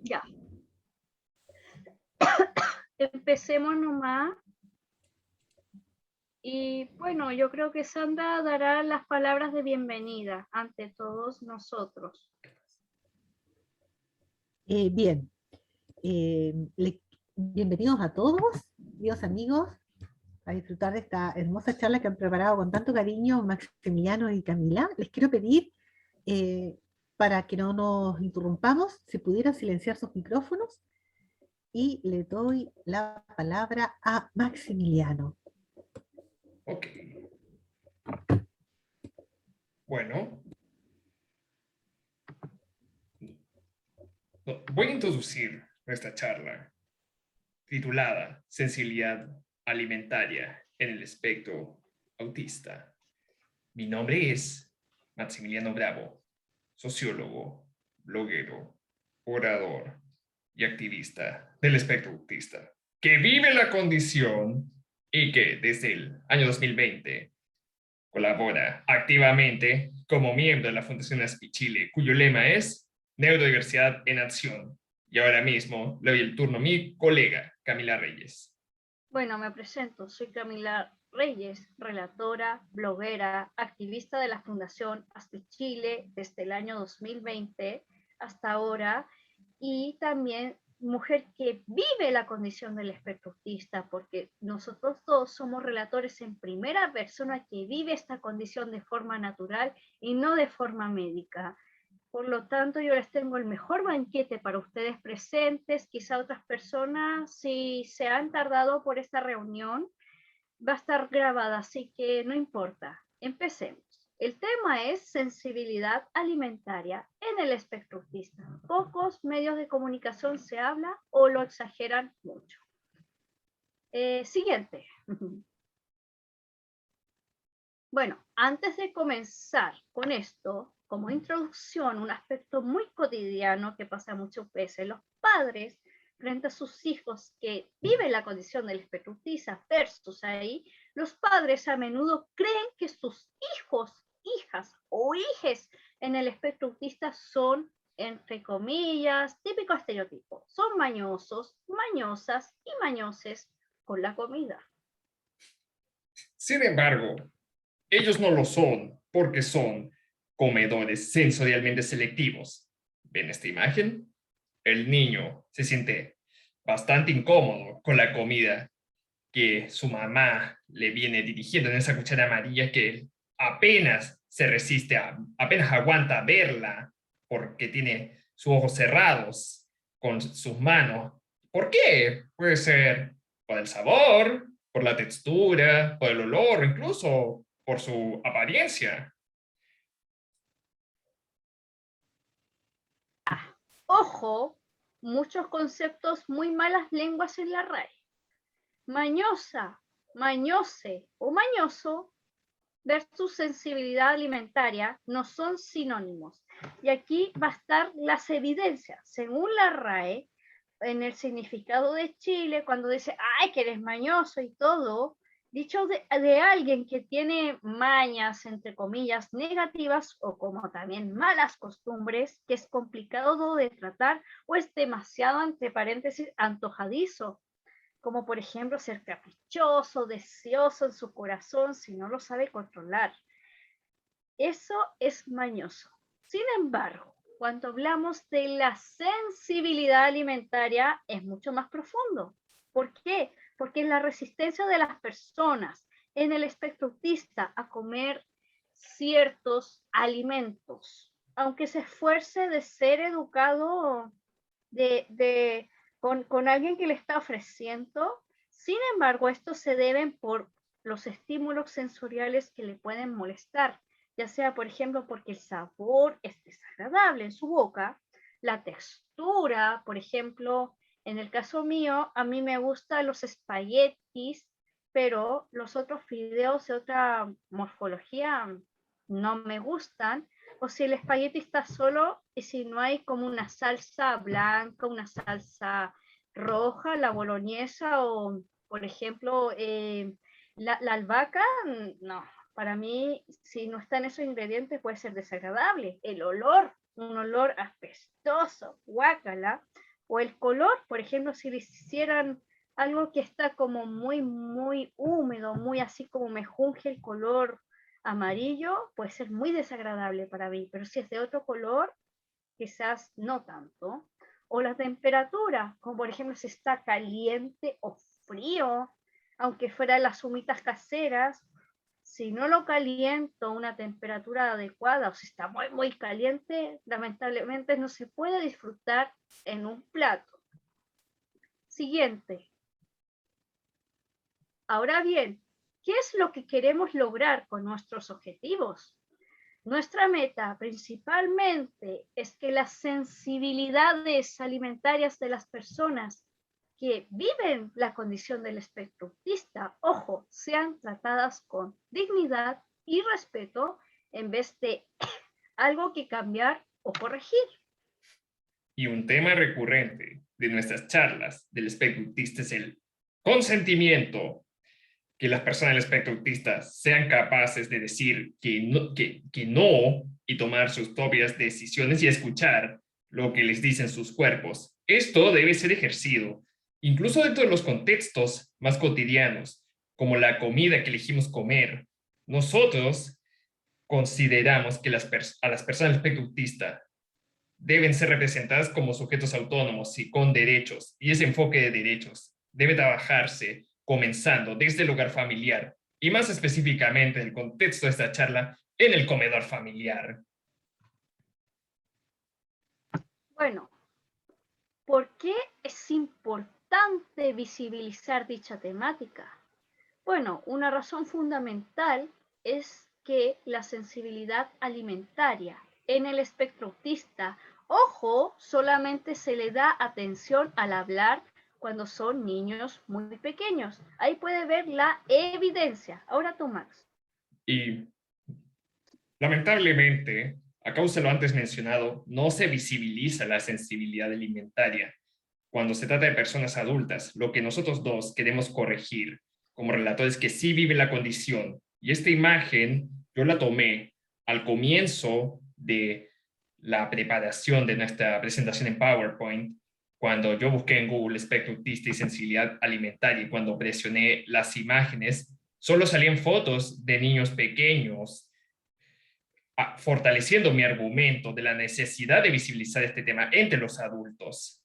Ya. Empecemos nomás. Y bueno, yo creo que Sandra dará las palabras de bienvenida ante todos nosotros. Bien, bienvenidos a todos, queridos amigos, a disfrutar de esta hermosa charla que han preparado con tanto cariño Maximiliano y Camila. Les quiero pedir, para que no nos interrumpamos, si pudieran silenciar sus micrófonos, y le doy la palabra a Maximiliano. Ok. Bueno, voy a introducir nuestra charla titulada Sensibilidad alimentaria en el espectro autista. Mi nombre es Maximiliano Bravo, sociólogo, bloguero, orador y activista del espectro autista, que vive la condición y que desde el año 2020 colabora activamente como miembro de la Fundación ASPI Chile, cuyo lema es Neurodiversidad en Acción. Y ahora mismo le doy el turno a mi colega, Camila Reyes. Bueno, me presento. Soy Camila Reyes, relatora, bloguera, activista de la Fundación ASPI Chile desde el año 2020 hasta ahora, y también mujer que vive la condición del espectro autista, porque nosotros dos somos relatores en primera persona que vive esta condición de forma natural y no de forma médica. Por lo tanto, yo les tengo el mejor banquete para ustedes presentes. Quizá otras personas, si se han tardado por esta reunión, va a estar grabada, así que no importa. Empecemos. El tema es sensibilidad alimentaria en el espectro autista. Pocos medios de comunicación se habla o lo exageran mucho. Siguiente. Bueno, antes de comenzar con esto, como introducción, un aspecto muy cotidiano que pasa muchas veces, los padres frente a sus hijos que viven la condición del espectro autista versus ahí, los padres a menudo creen que sus hijos, hijas o hijes en el espectro autista son, entre comillas, típico estereotipo. Son mañosos, mañosas y mañoses con la comida. Sin embargo, ellos no lo son porque son comedores sensorialmente selectivos. ¿Ven esta imagen? El niño se siente bastante incómodo con la comida que su mamá le viene dirigiendo en esa cuchara amarilla que él apenas se resiste apenas aguanta verla porque tiene sus ojos cerrados con sus manos. ¿Por qué? Puede ser por el sabor, por la textura, por el olor, incluso por su apariencia. Ojo, muchos conceptos, muy malas lenguas en la RAE. Mañosa, mañose o mañoso versus sensibilidad alimentaria no son sinónimos. Y aquí va a estar las evidencias. Según la RAE, en el significado de Chile, cuando dice, ay, que eres mañoso y todo, dicho de alguien que tiene mañas, entre comillas, negativas o como también malas costumbres, que es complicado de tratar o es demasiado, entre paréntesis, antojadizo, como por ejemplo ser caprichoso, deseoso en su corazón si no lo sabe controlar. Eso es mañoso. Sin embargo, cuando hablamos de la sensibilidad alimentaria es mucho más profundo. ¿Por qué? Porque es la resistencia de las personas en el espectro autista a comer ciertos alimentos, aunque se esfuerce de ser educado con alguien que le está ofreciendo. Sin embargo, esto se deben por los estímulos sensoriales que le pueden molestar, ya sea, por ejemplo, porque el sabor es desagradable en su boca, la textura, por ejemplo, en el caso mío, a mí me gustan los espaguetis, pero los otros fideos de otra morfología no me gustan, o si el espagueti está solo y si no hay como una salsa blanca, una salsa roja, la boloñesa o, por ejemplo, la albahaca, no, Para mí, si no están esos ingredientes, puede ser desagradable. El olor, un olor apestoso, guácala, o el color, por ejemplo, si le hicieran algo que está como muy húmedo, muy así como mejunje el color amarillo, puede ser muy desagradable para mí, pero si es de otro color, quizás no tanto. O la temperatura, como por ejemplo si está caliente o frío, aunque fueran las humitas caseras, si no lo caliento a una temperatura adecuada o si está muy caliente, lamentablemente no se puede disfrutar en un plato. Siguiente. Ahora bien, ¿qué es lo que queremos lograr con nuestros objetivos? Nuestra meta principalmente es que las sensibilidades alimentarias de las personas que viven la condición del espectro autista, ojo, sean tratadas con dignidad y respeto en vez de algo que cambiar o corregir. Y un tema recurrente de nuestras charlas del espectro autista es el consentimiento, que las personas del espectro autista sean capaces de decir que no y tomar sus propias decisiones y escuchar lo que les dicen sus cuerpos. Esto debe ser ejercido, incluso dentro de los contextos más cotidianos, como la comida que elegimos comer. Nosotros consideramos que a las personas del espectro autista deben ser representadas como sujetos autónomos y con derechos, y ese enfoque de derechos debe trabajarse comenzando desde el hogar familiar y más específicamente en el contexto de esta charla en el comedor familiar. Bueno, ¿por qué es importante visibilizar dicha temática? Bueno, una razón fundamental es que la sensibilidad alimentaria en el espectro autista, ojo, solamente se le da atención al hablar cuando son niños muy pequeños. Ahí puede ver la evidencia. Ahora tú, Max. Y lamentablemente, a causa de lo antes mencionado, no se visibiliza la sensibilidad alimentaria. Cuando se trata de personas adultas, lo que nosotros dos queremos corregir como relatores que sí viven la condición. Y esta imagen yo la tomé al comienzo de la preparación de nuestra presentación en PowerPoint, cuando yo busqué en Google espectro autista y sensibilidad alimentaria, y cuando presioné las imágenes, solo salían fotos de niños pequeños, fortaleciendo mi argumento de la necesidad de visibilizar este tema entre los adultos.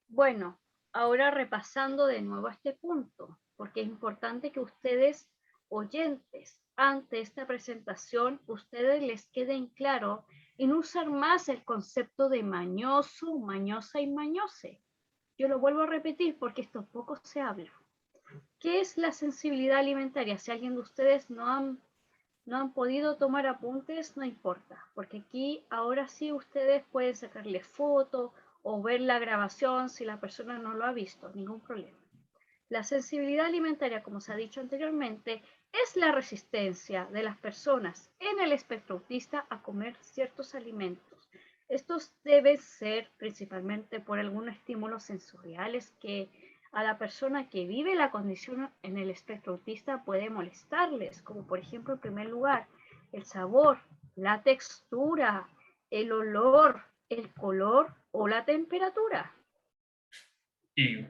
Bueno, ahora repasando de nuevo este punto, porque es importante que ustedes, oyentes, ante esta presentación, ustedes les queden claro y no usar más el concepto de mañoso, mañosa y mañose. Yo lo vuelvo a repetir porque esto poco se habla. ¿Qué es la sensibilidad alimentaria? Si alguien de ustedes no han podido tomar apuntes, no importa, porque aquí ahora sí ustedes pueden sacarle foto o ver la grabación si la persona no lo ha visto, ningún problema. La sensibilidad alimentaria, como se ha dicho anteriormente, es la resistencia de las personas en el espectro autista a comer ciertos alimentos. Estos deben ser principalmente por algunos estímulos sensoriales que a la persona que vive la condición en el espectro autista puede molestarles, como por ejemplo, en primer lugar, el sabor, la textura, el olor, el color o la temperatura. Y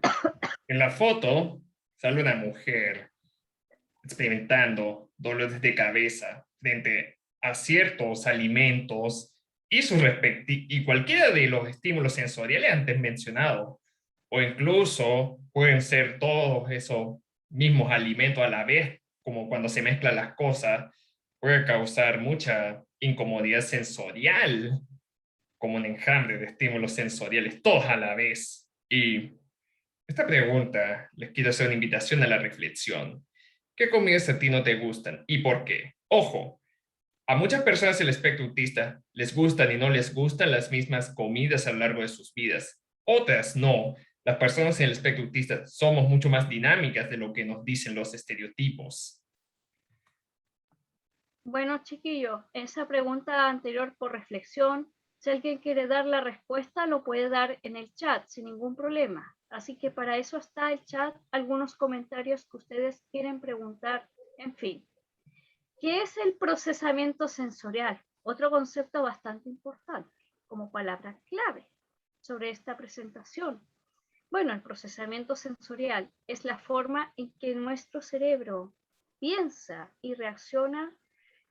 en la foto sale una mujer experimentando dolores de cabeza frente a ciertos alimentos y cualquiera de los estímulos sensoriales antes mencionados, o incluso pueden ser todos esos mismos alimentos a la vez, como cuando se mezclan las cosas, puede causar mucha incomodidad sensorial, como un enjambre de estímulos sensoriales, todos a la vez. Y esta pregunta les quiero hacer una invitación a la reflexión. ¿Qué comidas a ti no te gustan y por qué? Ojo, a muchas personas del espectro autista les gustan y no les gustan las mismas comidas a lo largo de sus vidas. Otras no. Las personas en el espectro autista somos mucho más dinámicas de lo que nos dicen los estereotipos. Bueno, chiquillos, esa pregunta anterior por reflexión, si alguien quiere dar la respuesta, lo puede dar en el chat sin ningún problema. Así que para eso está el chat, algunos comentarios que ustedes quieren preguntar, en fin. ¿Qué es el procesamiento sensorial? Otro concepto bastante importante como palabra clave sobre esta presentación. Bueno, el procesamiento sensorial es la forma en que nuestro cerebro piensa y reacciona.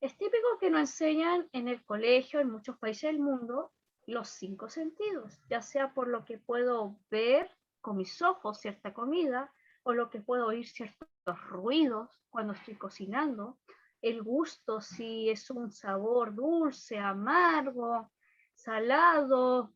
Es típico que nos enseñan en el colegio, en muchos países del mundo, los 5 sentidos, ya sea por lo que puedo ver con mis ojos cierta comida, o lo que puedo oír ciertos ruidos cuando estoy cocinando, el gusto, si es un sabor dulce, amargo, salado,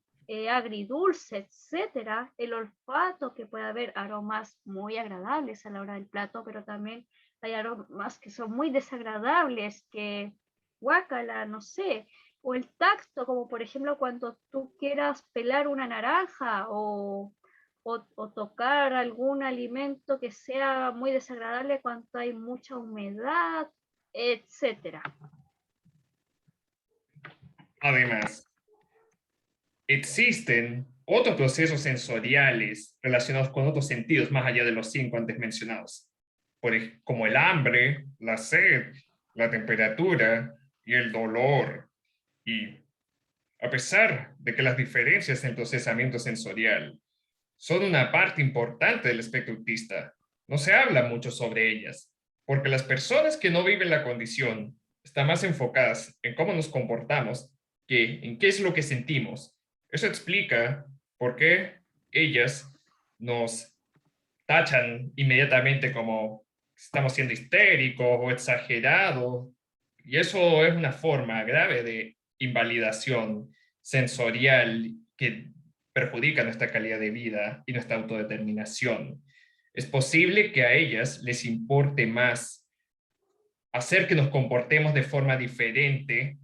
agridulce, etcétera, el olfato, que puede haber aromas muy agradables a la hora del plato, pero también hay aromas que son muy desagradables, que guácala, no sé, o el tacto, como por ejemplo cuando tú quieras pelar una naranja o tocar algún alimento que sea muy desagradable cuando hay mucha humedad, etcétera. Además, existen otros procesos sensoriales relacionados con otros sentidos más allá de los 5 antes mencionados, como el hambre, la sed, la temperatura y el dolor. Y a pesar de que las diferencias en procesamiento sensorial son una parte importante del espectro autista, no se habla mucho sobre ellas, porque las personas que no viven la condición están más enfocadas en cómo nos comportamos que en qué es lo que sentimos. Eso explica por qué ellas nos tachan inmediatamente como estamos siendo histéricos o exagerados, y eso es una forma grave de invalidación sensorial que perjudica nuestra calidad de vida y nuestra autodeterminación. Es posible que a ellas les importe más hacer que nos comportemos de forma diferente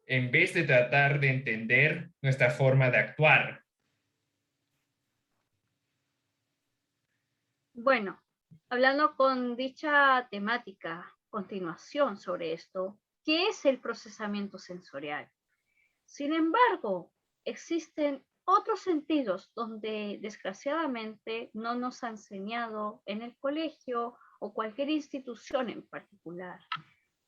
en vez de tratar de entender nuestra forma de actuar. Bueno, hablando con dicha temática, continuación sobre esto, ¿qué es el procesamiento sensorial? Sin embargo, existen otros sentidos donde desgraciadamente no nos ha enseñado en el colegio o cualquier institución en particular,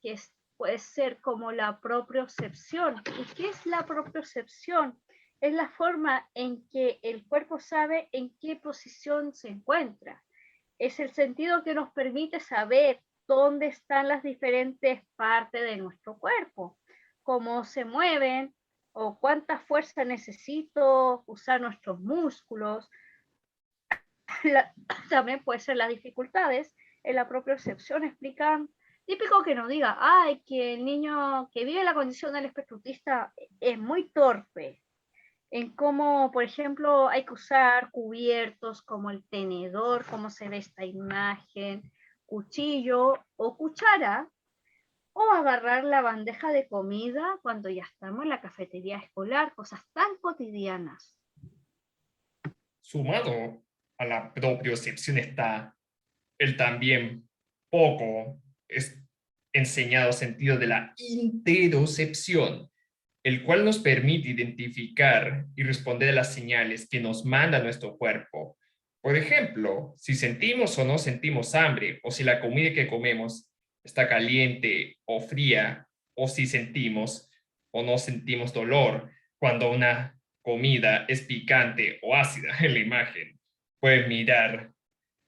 que puede ser como la propiocepción. ¿Y qué es la propiocepción? Es la forma en que el cuerpo sabe en qué posición se encuentra. Es el sentido que nos permite saber dónde están las diferentes partes de nuestro cuerpo, cómo se mueven o cuánta fuerza necesito usar nuestros músculos. También puede ser las dificultades en la propiocepción. Explican, típico que nos diga, ay, que el niño que vive la condición del espectro autista es muy torpe en cómo, por ejemplo, hay que usar cubiertos como el tenedor, cómo se ve esta imagen, cuchillo o cuchara, o agarrar la bandeja de comida cuando ya estamos en la cafetería escolar, cosas tan cotidianas. Sumado a la propiocepción está el también poco es enseñado sentido de la interocepción, el cual nos permite identificar y responder a las señales que nos manda nuestro cuerpo. Por ejemplo, si sentimos o no sentimos hambre, o si la comida que comemos está caliente o fría, o si sentimos o no sentimos dolor cuando una comida es picante o ácida en la imagen. Pueden mirar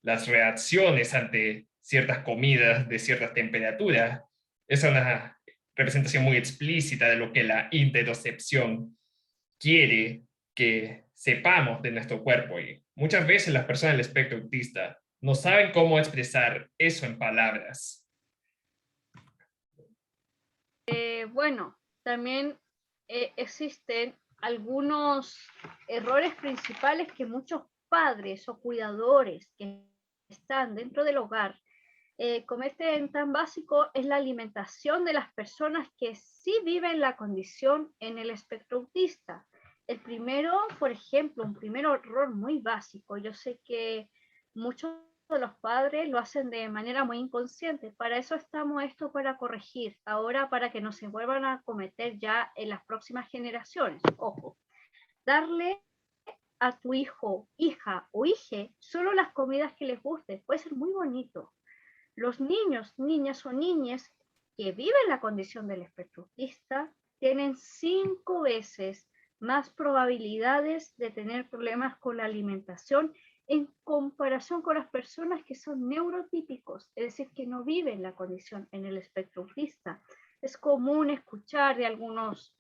las reacciones ante ciertas comidas de ciertas temperaturas. Es una representación muy explícita de lo que la interocepción quiere que sepamos de nuestro cuerpo. Y muchas veces las personas del espectro autista no saben cómo expresar eso en palabras. Bueno, también existen algunos errores principales que muchos padres o cuidadores que están dentro del hogar cometen. Tan básico es la alimentación de las personas que sí viven la condición en el espectro autista. El primero, por ejemplo, un primer error muy básico, yo sé que muchos de los padres lo hacen de manera muy inconsciente. Para eso estamos esto, para corregir, ahora para que no se vuelvan a cometer ya en las próximas generaciones. Ojo, darle a tu hijo, hija o hije solo las comidas que les gusten puede ser muy bonito. Los niños, niñas o niñas que viven la condición del espectro autista tienen 5 veces más probabilidades de tener problemas con la alimentación en comparación con las personas que son neurotípicos, es decir, que no viven la condición en el espectro autista. Es común escuchar de algunos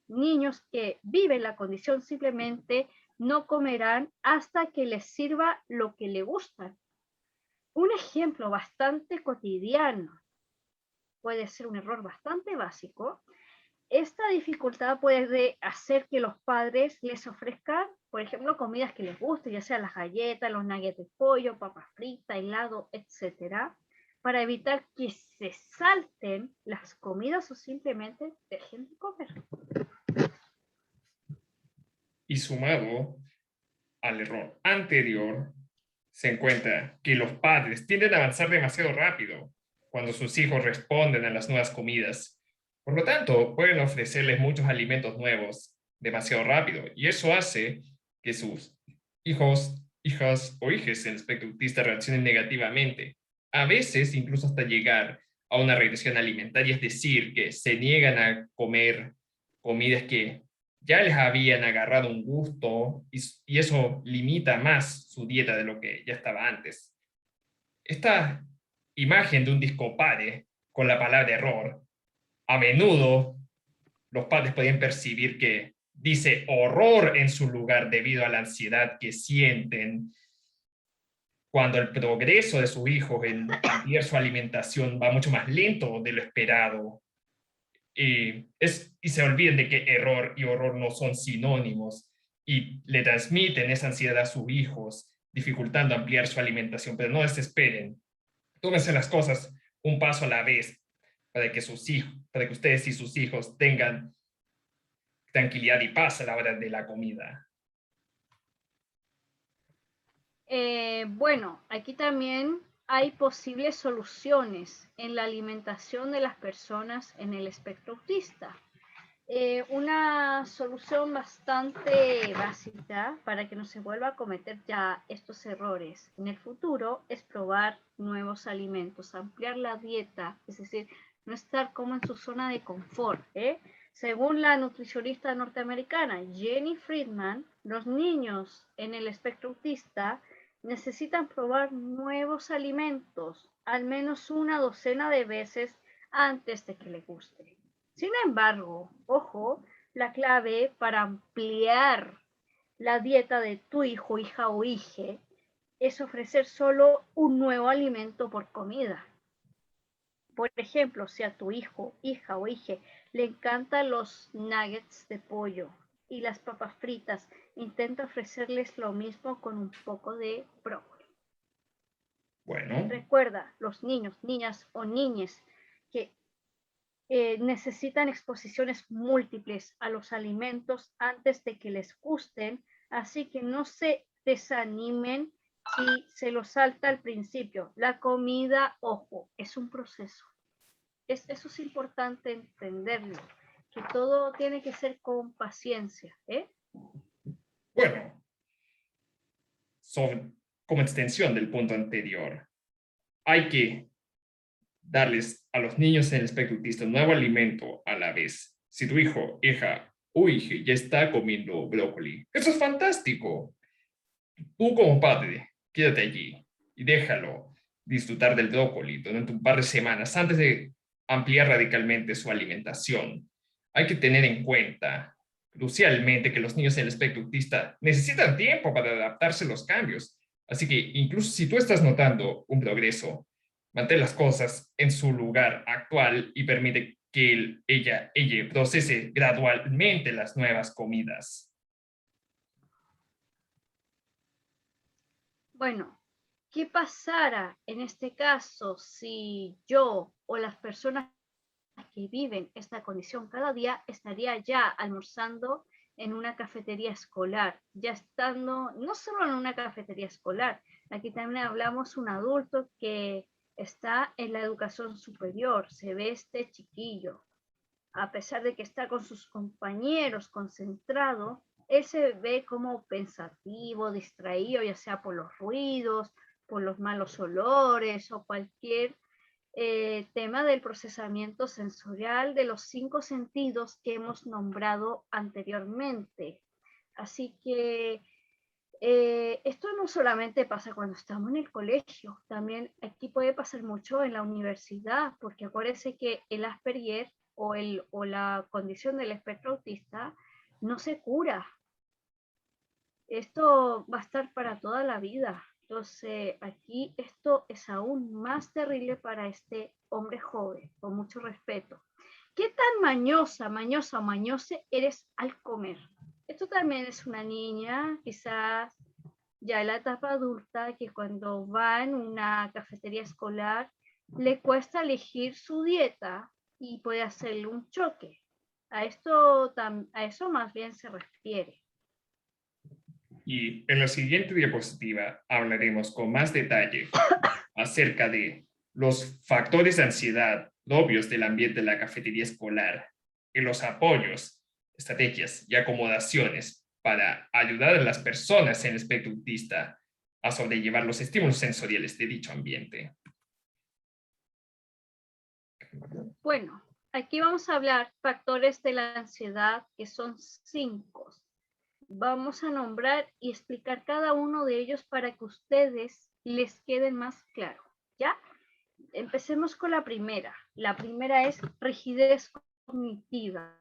niños que viven la condición, simplemente no comerán hasta que les sirva lo que les gusta. Un ejemplo bastante cotidiano, puede ser un error bastante básico. Esta dificultad puede hacer que los padres les ofrezcan, por ejemplo, comidas que les gusten, ya sea las galletas, los nuggets de pollo, papas fritas, helado, etcétera, para evitar que se salten las comidas o simplemente dejen de comer. Y sumado al error anterior, se encuentra que los padres tienden a avanzar demasiado rápido cuando sus hijos responden a las nuevas comidas. Por lo tanto, pueden ofrecerles muchos alimentos nuevos demasiado rápido, y eso hace que sus hijos, hijas o hijes en el espectro autista reaccionen negativamente, a veces incluso hasta llegar a una regresión alimentaria, es decir, que se niegan a comer comidas que ya les habían agarrado un gusto y eso limita más su dieta de lo que ya estaba antes. Esta imagen de un disco pare con la palabra error, a menudo los padres podían percibir que dice horror en su lugar debido a la ansiedad que sienten cuando el progreso de su hijo en cambiar su alimentación va mucho más lento de lo esperado. Y se olviden de que error y horror no son sinónimos y le transmiten esa ansiedad a sus hijos, dificultando ampliar su alimentación. Pero no desesperen, tómense las cosas un paso a la vez para que ustedes y sus hijos tengan tranquilidad y paz a la hora de la comida. Bueno, aquí también hay posibles soluciones en la alimentación de las personas en el espectro autista. Una solución bastante básica para que no se vuelva a cometer ya estos errores en el futuro es probar nuevos alimentos, ampliar la dieta, es decir, no estar como en su zona de confort. Según la nutricionista norteamericana Jenny Friedman, los niños en el espectro autista necesitan probar nuevos alimentos al menos una docena de veces antes de que les guste. Sin embargo, ojo, la clave para ampliar la dieta de tu hijo, hija o hije es ofrecer solo un nuevo alimento por comida. Por ejemplo, si a tu hijo, hija o hije le encantan los nuggets de pollo y las papas fritas, intenta ofrecerles lo mismo con un poco de brócoli. Bueno. Recuerda, los niños, niñas o niñes que necesitan exposiciones múltiples a los alimentos antes de que les gusten, así que no se desanimen si se los salta al principio. La comida, ojo, es un proceso. Eso es importante entenderlo, que todo tiene que ser con paciencia. Bueno, como extensión del punto anterior, hay que darles a los niños en el espectro autista un nuevo alimento a la vez. Si tu hijo, hija o hija ya está comiendo brócoli, eso es fantástico. Tú como padre, quédate allí y déjalo disfrutar del brócoli durante un par de semanas antes de ampliar radicalmente su alimentación. Hay que tener en cuenta, crucialmente, que los niños en el espectro autista necesitan tiempo para adaptarse a los cambios. Así que incluso si tú estás notando un progreso, mantén las cosas en su lugar actual y permite que ella procese gradualmente las nuevas comidas. Bueno, ¿qué pasará en este caso si yo o las personas que viven esta condición cada día estaría ya almorzando en una cafetería escolar, ya estando no solo en una cafetería escolar, aquí también hablamos un adulto que está en la educación superior, se ve este chiquillo, a pesar de que está con sus compañeros concentrado, él se ve como pensativo, distraído, ya sea por los ruidos, por los malos olores o cualquier tema del procesamiento sensorial de los 5 sentidos que hemos nombrado anteriormente. Así que esto no solamente pasa cuando estamos en el colegio, también aquí puede pasar mucho en la universidad, porque acuérdense que el Asperger o la condición del espectro autista no se cura. Esto va a estar para toda la vida. Entonces, aquí esto es aún más terrible para este hombre joven, con mucho respeto. ¿Qué tan mañosa o mañose eres al comer? Esto también es una niña, quizás ya en la etapa adulta, que cuando va en una cafetería escolar, le cuesta elegir su dieta y puede hacerle un choque. A eso más bien se refiere. Y en la siguiente diapositiva hablaremos con más detalle acerca de los factores de ansiedad obvios del ambiente de la cafetería escolar y los apoyos, estrategias y acomodaciones para ayudar a las personas en el espectro autista a sobrellevar los estímulos sensoriales de dicho ambiente. Bueno, aquí vamos a hablar factores de la ansiedad, que son 5. Vamos a nombrar y explicar cada uno de ellos para que ustedes les queden más claro, ¿ya? Empecemos con la primera. La primera es rigidez cognitiva.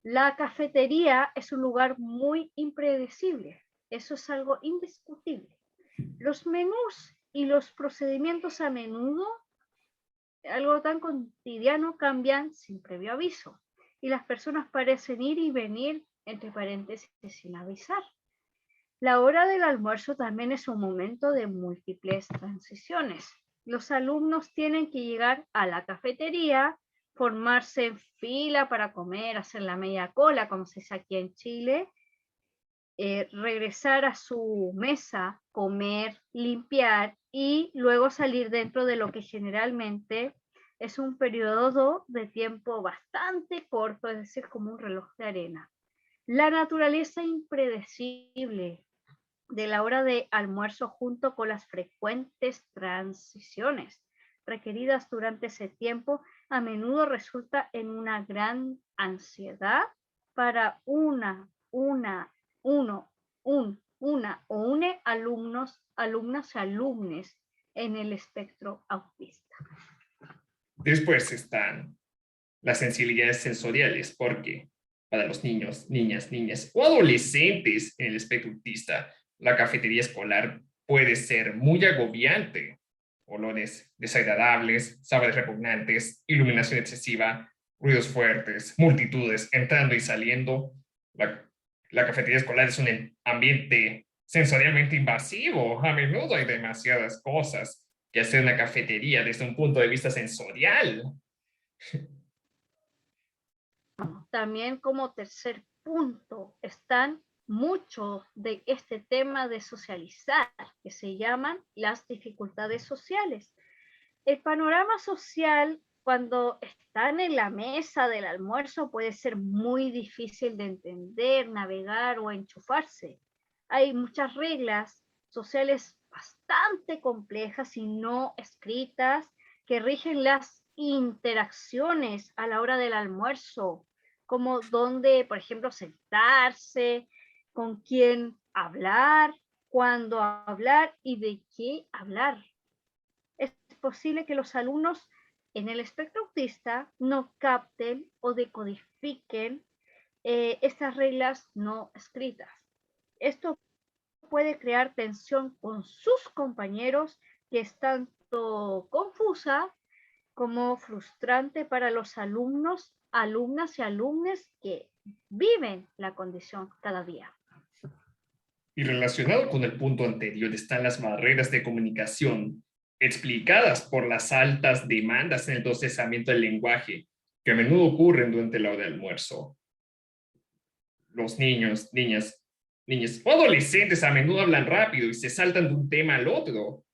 La cafetería es un lugar muy impredecible. Eso es algo indiscutible. Los menús y los procedimientos a menudo, algo tan cotidiano, cambian sin previo aviso. Y las personas parecen ir y venir, entre paréntesis, sin avisar. La hora del almuerzo también es un momento de múltiples transiciones. Los alumnos tienen que llegar a la cafetería, formarse en fila para comer, hacer la media cola, como se dice aquí en Chile, regresar a su mesa, comer, limpiar y luego salir dentro de lo que generalmente es un periodo de tiempo bastante corto, es decir, como un reloj de arena. La naturaleza impredecible de la hora de almuerzo junto con las frecuentes transiciones requeridas durante ese tiempo a menudo resulta en una gran ansiedad para una o une alumnas y alumnes en el espectro autista. Después están las sensibilidades sensoriales, porque para los niños, niñas o adolescentes en el espectro autista, la cafetería escolar puede ser muy agobiante. Olores desagradables, sabores repugnantes, iluminación excesiva, ruidos fuertes, multitudes entrando y saliendo. La cafetería escolar es un ambiente sensorialmente invasivo. A menudo hay demasiadas cosas que hacer en una cafetería desde un punto de vista sensorial. También como tercer punto están mucho de este tema de socializar, que se llaman las dificultades sociales. El panorama social cuando están en la mesa del almuerzo puede ser muy difícil de entender, navegar o enchufarse. Hay muchas reglas sociales bastante complejas y no escritas que rigen las interacciones a la hora del almuerzo, como dónde, por ejemplo, sentarse, con quién hablar, cuándo hablar y de qué hablar. Es posible que los alumnos en el espectro autista no capten o decodifiquen estas reglas no escritas. Esto puede crear tensión con sus compañeros, que es tanto confusa como frustrante para los alumnos, alumnas y alumnes que viven la condición cada día. Y relacionado con el punto anterior están las barreras de comunicación explicadas por las altas demandas en el procesamiento del lenguaje que a menudo ocurren durante la hora de almuerzo. Los niños, niñas o adolescentes a menudo hablan rápido y se saltan de un tema al otro.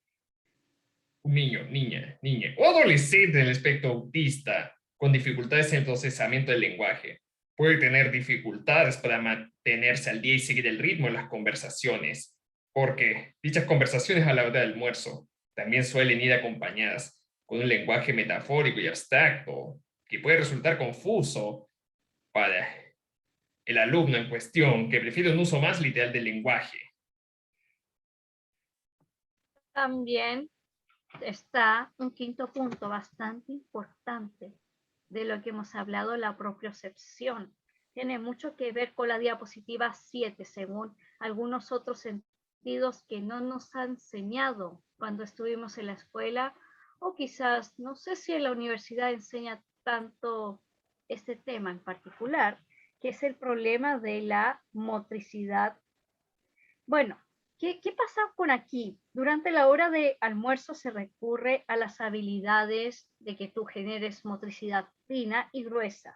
Un niño, niña o adolescente en el espectro autista con dificultades en el procesamiento del lenguaje puede tener dificultades para mantenerse al día y seguir el ritmo de las conversaciones, porque dichas conversaciones a la hora del almuerzo también suelen ir acompañadas con un lenguaje metafórico y abstracto que puede resultar confuso para el alumno en cuestión que prefiere un uso más literal del lenguaje. También está un quinto punto bastante importante de lo que hemos hablado, la propiocepción. Tiene mucho que ver con la diapositiva 7, según algunos otros sentidos que no nos han enseñado cuando estuvimos en la escuela, o quizás, no sé si en la universidad enseña tanto este tema en particular, que es el problema de la motricidad. Bueno, ¿qué pasa con aquí? Durante la hora de almuerzo se recurre a las habilidades de que tú generes motricidad fina y gruesa.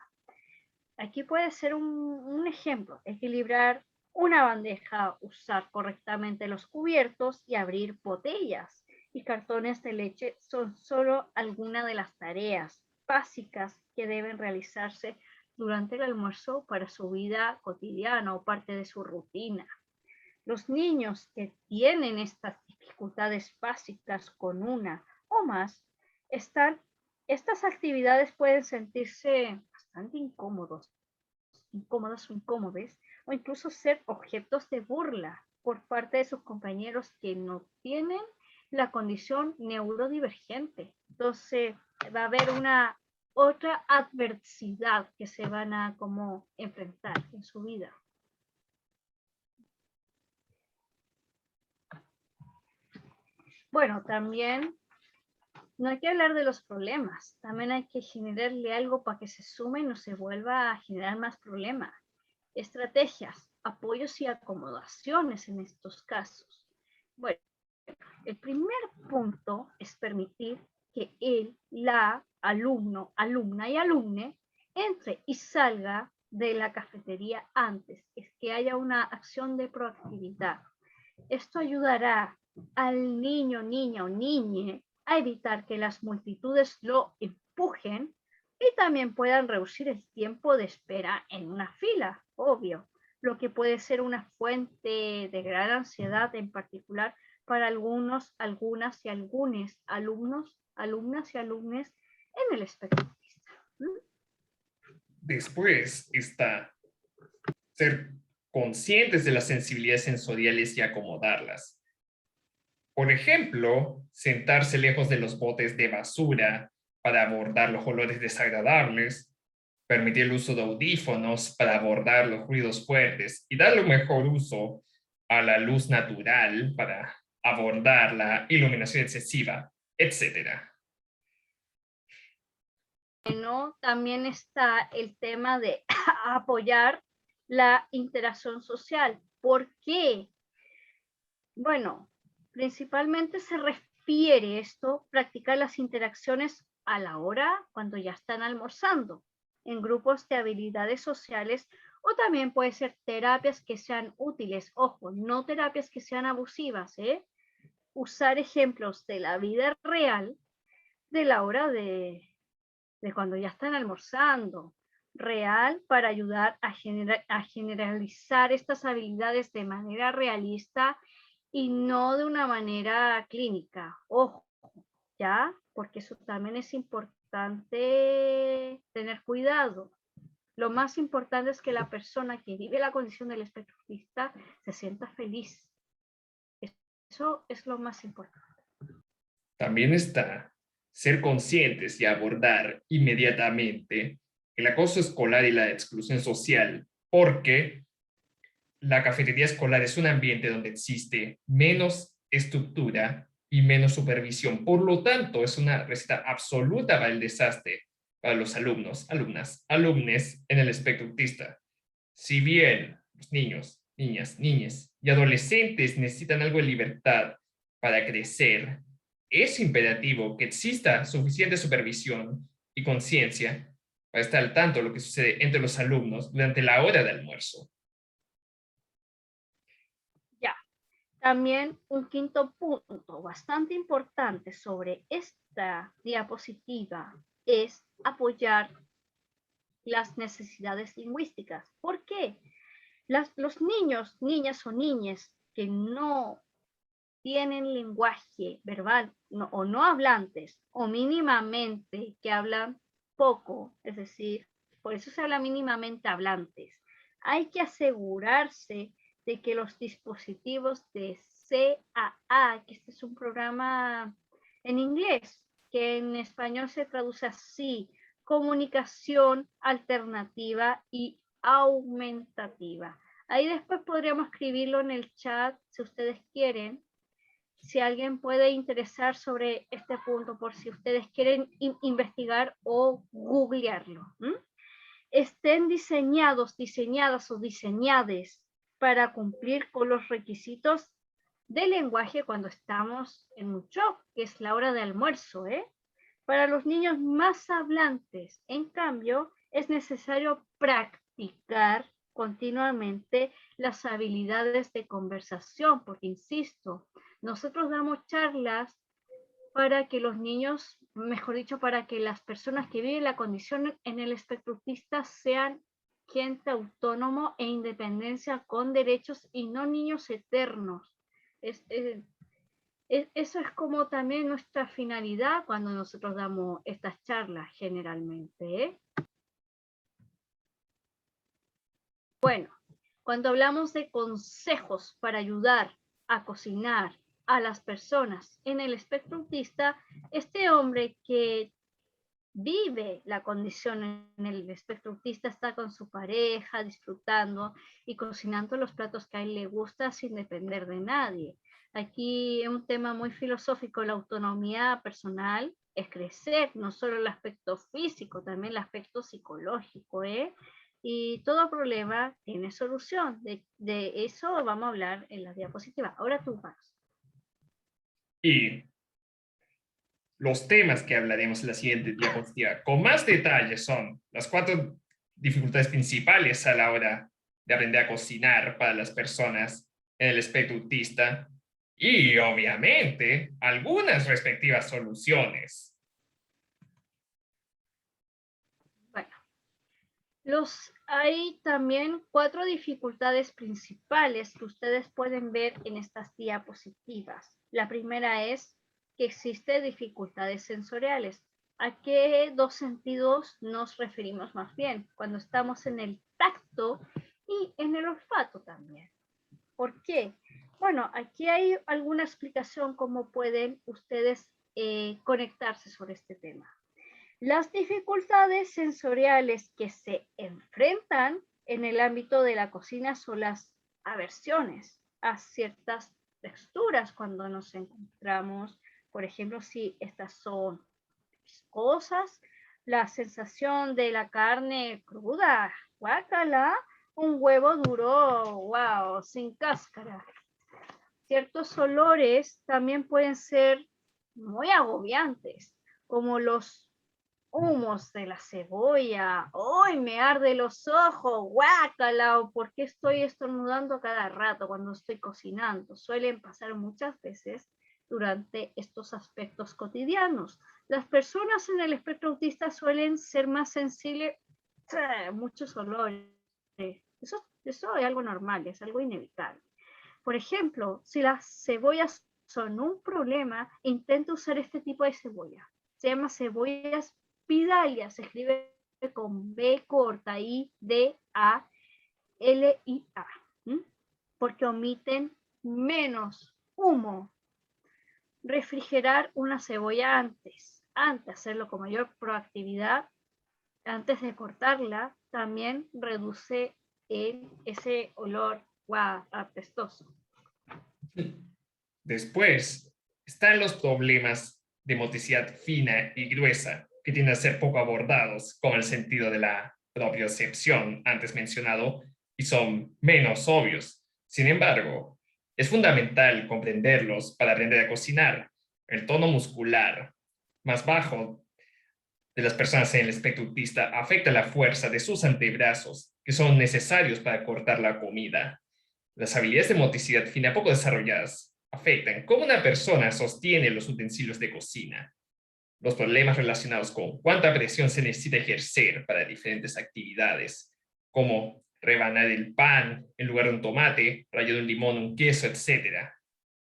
Aquí puede ser un ejemplo: equilibrar una bandeja, usar correctamente los cubiertos y abrir botellas y cartones de leche son solo algunas de las tareas básicas que deben realizarse durante el almuerzo para su vida cotidiana o parte de su rutina. Los niños que tienen estas dificultades básicas con una o más, estas actividades pueden sentirse bastante incómodas o incómodes, o incluso ser objetos de burla por parte de sus compañeros que no tienen la condición neurodivergente. Entonces va a haber una otra adversidad que se van a como enfrentar en su vida. Bueno, también no hay que hablar de los problemas, también hay que generarle algo para que se sume y no se vuelva a generar más problemas. Estrategias, apoyos y acomodaciones en estos casos. Bueno, el primer punto es permitir que la alumno, alumna y alumne entre y salga de la cafetería antes, es que haya una acción de proactividad. Esto ayudará al niño, niña o niñe a evitar que las multitudes lo empujen y también puedan reducir el tiempo de espera en una fila, obvio, lo que puede ser una fuente de gran ansiedad, en particular para algunos, algunas y algunos alumnos, alumnas y alumnes en el espectro autista. Después está ser conscientes de las sensibilidades sensoriales y acomodarlas. Por ejemplo, sentarse lejos de los botes de basura para abordar los olores desagradables, permitir el uso de audífonos para abordar los ruidos fuertes y darle un mejor uso a la luz natural para abordar la iluminación excesiva, etc. Bueno, también está el tema de apoyar la interacción social. ¿Por qué? Bueno, principalmente se refiere esto, practicar las interacciones a la hora cuando ya están almorzando, en grupos de habilidades sociales, o también puede ser terapias que sean útiles. Ojo, no terapias que sean abusivas, ¿eh? Usar ejemplos de la vida real de la hora de cuando ya están almorzando, real, para ayudar a generalizar estas habilidades de manera realista y no de una manera clínica. Ojo, ¿ya? Porque eso también es importante tener cuidado. Lo más importante es que la persona que vive la condición del espectro autista se sienta feliz. Eso es lo más importante. También está ser conscientes y abordar inmediatamente el acoso escolar y la exclusión social, porque la cafetería escolar es un ambiente donde existe menos estructura y menos supervisión. Por lo tanto, es una receta absoluta para el desastre para los alumnos, alumnas, alumnes en el espectro autista. Si bien los niños, niñas, niñas y adolescentes necesitan algo de libertad para crecer, es imperativo que exista suficiente supervisión y conciencia para estar al tanto de lo que sucede entre los alumnos durante la hora de almuerzo. Ya, también un quinto punto bastante importante sobre esta diapositiva es apoyar las necesidades lingüísticas. ¿Por qué? Los niños, niñas o niñas que no tienen lenguaje verbal o no hablantes, o mínimamente que hablan poco, es decir, por eso se habla mínimamente hablantes, hay que asegurarse de que los dispositivos de CAA, que este es un programa en inglés, que en español se traduce así, comunicación alternativa y aumentativa. Ahí después podríamos escribirlo en el chat si ustedes quieren, si alguien puede interesar sobre este punto, por si ustedes quieren investigar o googlearlo. Estén diseñados, diseñadas o diseñades para cumplir con los requisitos de lenguaje cuando estamos en un shock, que es la hora de almuerzo. Para los niños más hablantes, en cambio, es necesario practicar continuamente las habilidades de conversación, porque insisto, nosotros damos charlas para que los niños, mejor dicho, para que las personas que viven la condición en el espectro autista sean gente autónomo e independencia con derechos y no niños eternos. Eso es como también nuestra finalidad cuando nosotros damos estas charlas generalmente. Bueno, cuando hablamos de consejos para ayudar a cocinar a las personas en el espectro autista, este hombre que vive la condición en el espectro autista está con su pareja, disfrutando y cocinando los platos que a él le gusta sin depender de nadie. Aquí es un tema muy filosófico, la autonomía personal es crecer, no solo el aspecto físico, también el aspecto psicológico, y todo problema tiene solución. De eso vamos a hablar en la diapositiva. Ahora tú vas. Y los temas que hablaremos en la siguiente diapositiva con más detalle son las 4 dificultades principales a la hora de aprender a cocinar para las personas en el espectro autista y, obviamente, algunas respectivas soluciones. Bueno, hay también 4 dificultades principales que ustedes pueden ver en estas diapositivas. La primera es que existen dificultades sensoriales. ¿A qué 2 sentidos nos referimos más bien? Cuando estamos en el tacto y en el olfato también. ¿Por qué? Bueno, aquí hay alguna explicación cómo pueden ustedes conectarse sobre este tema. Las dificultades sensoriales que se enfrentan en el ámbito de la cocina son las aversiones a ciertas texturas cuando nos encontramos, por ejemplo, si estas son viscosas, la sensación de la carne cruda, guácala, un huevo duro, wow, sin cáscara. Ciertos olores también pueden ser muy agobiantes, como los humos de la cebolla, ¡ay, me arde los ojos! ¡Guácala! ¿Por qué estoy estornudando cada rato cuando estoy cocinando? Suelen pasar muchas veces durante estos aspectos cotidianos. Las personas en el espectro autista suelen ser más sensibles a muchos olores. Eso es algo normal, es algo inevitable. Por ejemplo, si las cebollas son un problema, intenta usar este tipo de cebolla. Se llama cebollas Vidalia, se escribe con B corta, I-D-A-L-I-A, porque omiten menos humo. Refrigerar una cebolla antes, hacerlo con mayor proactividad, antes de cortarla, también reduce ese olor apestoso. Después están los problemas de motricidad fina y gruesa, que tienden a ser poco abordados con el sentido de la propiocepción antes mencionado y son menos obvios. Sin embargo, es fundamental comprenderlos para aprender a cocinar. El tono muscular más bajo de las personas en el espectro autista afecta la fuerza de sus antebrazos, que son necesarios para cortar la comida. Las habilidades de motricidad fina poco desarrolladas afectan cómo una persona sostiene los utensilios de cocina. Los problemas relacionados con cuánta presión se necesita ejercer para diferentes actividades, como rebanar el pan en lugar de un tomate, rallar un limón, un queso, etc.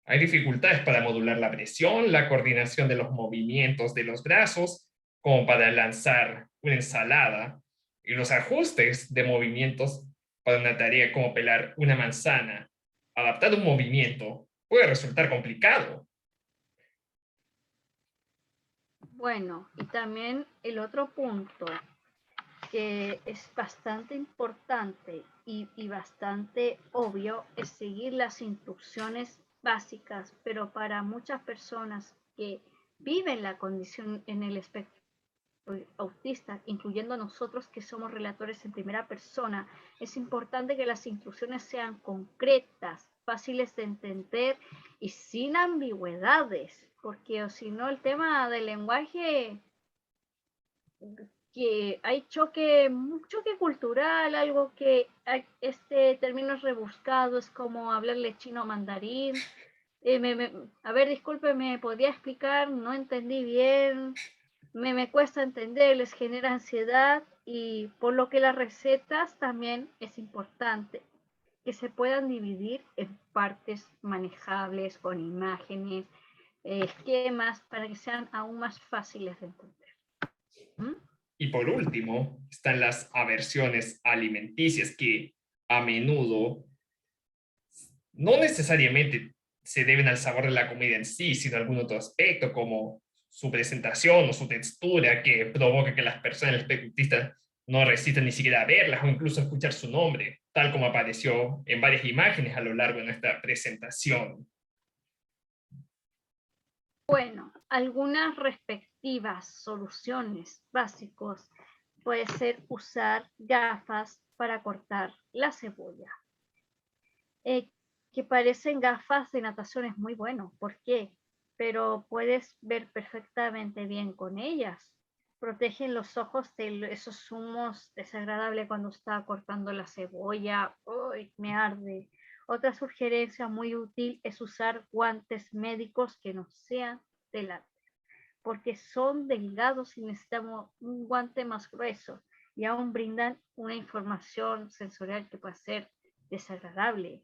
Hay dificultades para modular la presión, la coordinación de los movimientos de los brazos, como para lanzar una ensalada, y los ajustes de movimientos para una tarea como pelar una manzana. Adaptar un movimiento puede resultar complicado. Bueno, y también el otro punto que es bastante importante y bastante obvio es seguir las instrucciones básicas, pero para muchas personas que viven la condición en el espectro autista, incluyendo nosotros que somos relatores en primera persona, es importante que las instrucciones sean concretas, fáciles de entender y sin ambigüedades, porque o si no el tema del lenguaje, que hay choque cultural, algo que este término es rebuscado, es como hablarle chino mandarín. A ver, discúlpeme, ¿podría explicar? No entendí bien, me cuesta entender, les genera ansiedad y por lo que las recetas también es importante que se puedan dividir en partes manejables con imágenes, esquemas para que sean aún más fáciles de entender. ¿Mm? Y por último, están las aversiones alimenticias que a menudo no necesariamente se deben al sabor de la comida en sí, sino a algún otro aspecto como su presentación o su textura que provoca que las personas espectristas no resistan ni siquiera a verlas o incluso a escuchar su nombre, tal como apareció en varias imágenes a lo largo de nuestra presentación. Bueno, algunas respectivas soluciones básicos puede ser usar gafas para cortar la cebolla. Que parecen gafas de natación es muy bueno. ¿Por qué? Pero puedes ver perfectamente bien con ellas. Protegen los ojos de esos humos desagradables cuando está cortando la cebolla. ¡Uy, me arde! Otra sugerencia muy útil es usar guantes médicos que no sean de látex, porque son delgados y necesitamos un guante más grueso y aún brindan una información sensorial que puede ser desagradable.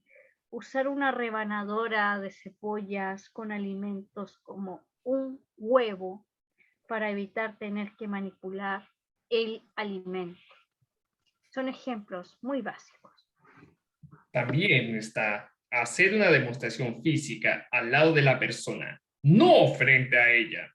Usar una rebanadora de cebollas con alimentos como un huevo para evitar tener que manipular el alimento. Son ejemplos muy básicos. También está hacer una demostración física al lado de la persona, no frente a ella.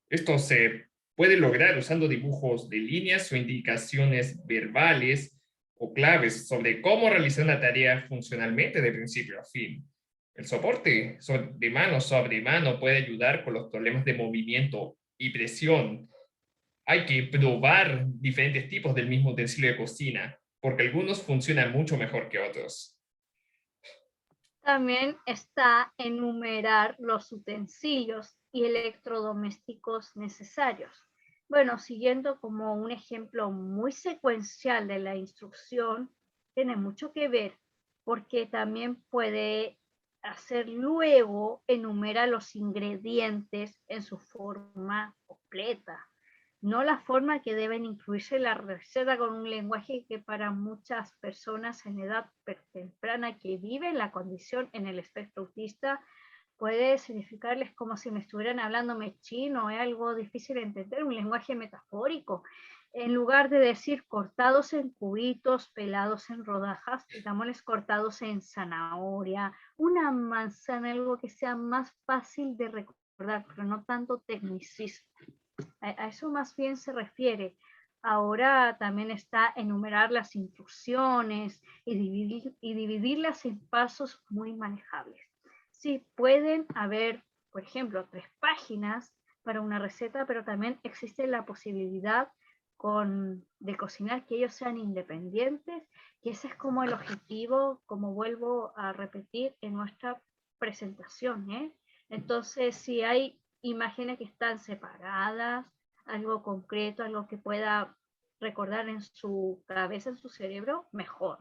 Esto se puede lograr usando dibujos de líneas o indicaciones verbales o claves sobre cómo realizar una tarea funcionalmente de principio a fin. El soporte de mano sobre mano puede ayudar con los problemas de movimiento y presión. Hay que probar diferentes tipos del mismo utensilio de cocina, porque algunos funcionan mucho mejor que otros. También está enumerar los utensilios y electrodomésticos necesarios. Bueno, siguiendo como un ejemplo muy secuencial de la instrucción, tiene mucho que ver porque también puede hacer luego enumera los ingredientes en su forma completa, no la forma que deben incluirse en la receta con un lenguaje que para muchas personas en edad temprana que viven la condición en el espectro autista puede significarles como si me estuvieran hablando chino, es algo difícil de entender, un lenguaje metafórico. En lugar de decir cortados en cubitos, pelados en rodajas, digámosles cortados en zanahoria, una manzana, algo que sea más fácil de recordar, pero no tanto tecnicismo. A eso más bien se refiere. Ahora también está enumerar las instrucciones y dividirlas en pasos muy manejables. Sí, pueden haber, por ejemplo, 3 páginas para una receta, pero también existe la posibilidad de cocinar que ellos sean independientes, y ese es como el objetivo, como vuelvo a repetir en nuestra presentación. Entonces, si hay imágenes que están separadas, algo concreto, algo que pueda recordar en su cabeza, en su cerebro, mejor.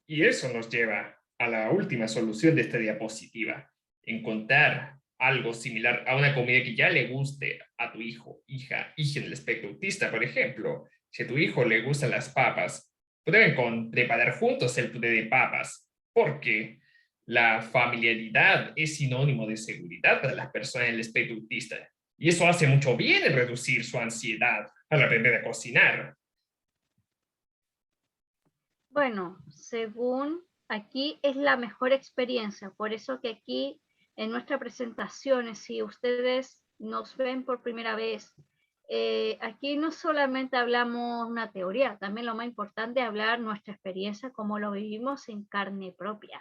Y eso nos lleva a la última solución de esta diapositiva: encontrar algo similar a una comida que ya le guste a tu hijo, hija en el espectro autista. Por ejemplo, si a tu hijo le gustan las papas, prueben con preparar juntos el puré de papas, porque La familiaridad es sinónimo de seguridad para las personas del espectro autista. Y eso hace mucho bien en reducir su ansiedad al aprender a cocinar. Bueno, según aquí es la mejor experiencia, por eso que aquí en nuestra presentación, si ustedes nos ven por primera vez, aquí no solamente hablamos una teoría, también lo más importante es hablar nuestra experiencia, como lo vivimos en carne propia.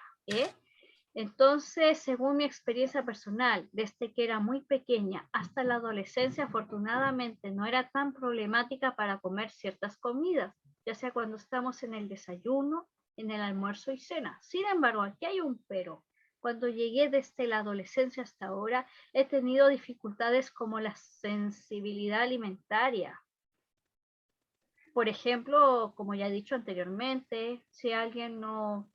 Entonces, según mi experiencia personal, desde que era muy pequeña hasta la adolescencia, afortunadamente no era tan problemática para comer ciertas comidas, ya sea cuando estamos en el desayuno, en el almuerzo y cena. Sin embargo, aquí hay un pero. Cuando llegué desde la adolescencia hasta ahora, he tenido dificultades como la sensibilidad alimentaria. Por ejemplo, como ya he dicho anteriormente, si alguien no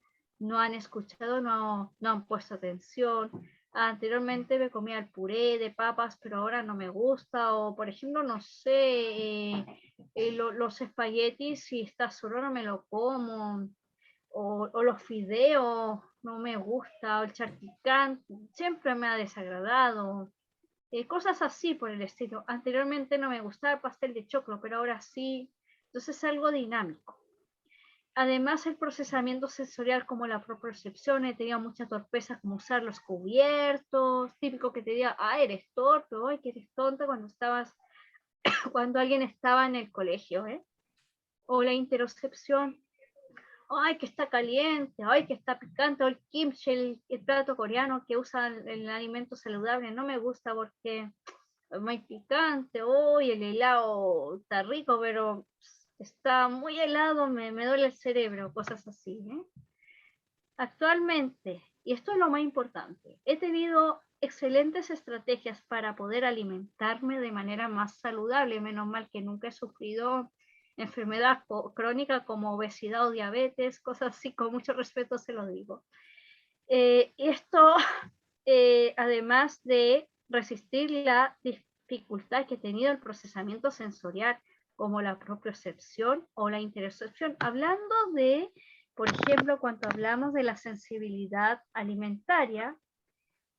han escuchado, no han puesto atención. Anteriormente me comía el puré de papas, pero ahora no me gusta. O, por ejemplo, no sé, los espaguetis, si está solo no me lo como. O los fideos, no me gusta. O el charquicán, siempre me ha desagradado. Cosas así por el estilo. Anteriormente no me gustaba el pastel de choclo, pero ahora sí. Entonces es algo dinámico. Además, el procesamiento sensorial como la propriocepción, he tenido mucha torpeza como usar los cubiertos, típico que te diga, eres torpe, ay, que eres tonta cuando alguien estaba en el colegio, O la interocepción, ay, que está caliente, ay, que está picante, o el kimchi, el plato coreano que usa el alimento saludable, no me gusta porque es muy picante, uy, el helado está rico, pero está muy helado, me duele el cerebro, cosas así. Actualmente, y esto es lo más importante, he tenido excelentes estrategias para poder alimentarme de manera más saludable, menos mal que nunca he sufrido enfermedad crónica como obesidad o diabetes, cosas así, con mucho respeto se lo digo. Esto, además de resistir la dificultad que he tenido el procesamiento sensorial, como la propiocepción o la interocepción. Hablando de, por ejemplo, cuando hablamos de la sensibilidad alimentaria,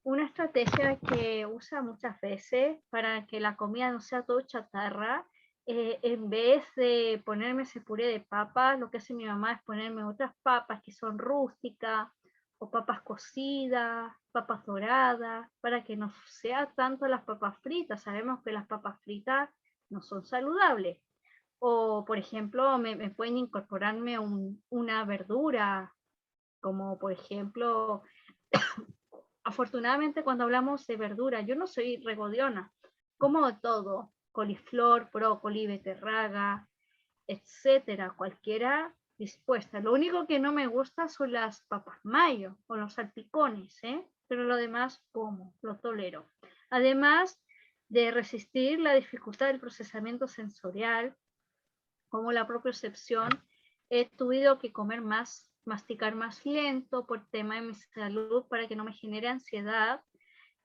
una estrategia que usa muchas veces para que la comida no sea todo chatarra, en vez de ponerme ese puré de papas, lo que hace mi mamá es ponerme otras papas que son rústicas, o papas cocidas, papas doradas, para que no sea tanto las papas fritas. Sabemos que las papas fritas no son saludables. O, por ejemplo, me pueden incorporarme una verdura, como por ejemplo, afortunadamente cuando hablamos de verdura, yo no soy regodiona, como de todo, coliflor, brócoli, beterraga, etcétera, cualquiera dispuesta. Lo único que no me gusta son las papas mayo o los salpicones, pero lo demás como, lo tolero. Además de resistir la dificultad del procesamiento sensorial, como la propiocepción, he tenido que comer más, masticar más lento por tema de mi salud para que no me genere ansiedad,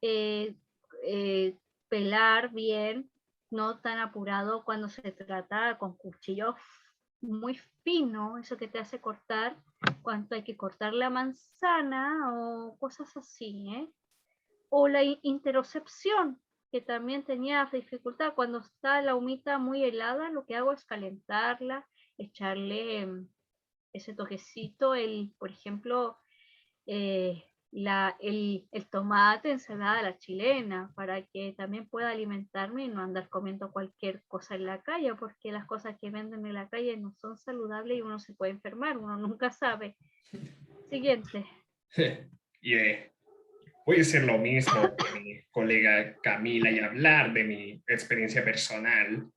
eh, pelar bien, no tan apurado cuando se trata con cuchillos muy fino, eso que te hace cortar, cuando hay que cortar la manzana o cosas así, O la interocepción, que también tenía dificultad cuando está la humita muy helada, lo que hago es calentarla, echarle ese toquecito, por ejemplo, el tomate, ensalada a la chilena, para que también pueda alimentarme y no andar comiendo cualquier cosa en la calle, porque las cosas que venden en la calle no son saludables y uno se puede enfermar, uno nunca sabe. Siguiente. Y voy a hacer lo mismo que mi colega Camila y hablar de mi experiencia personal,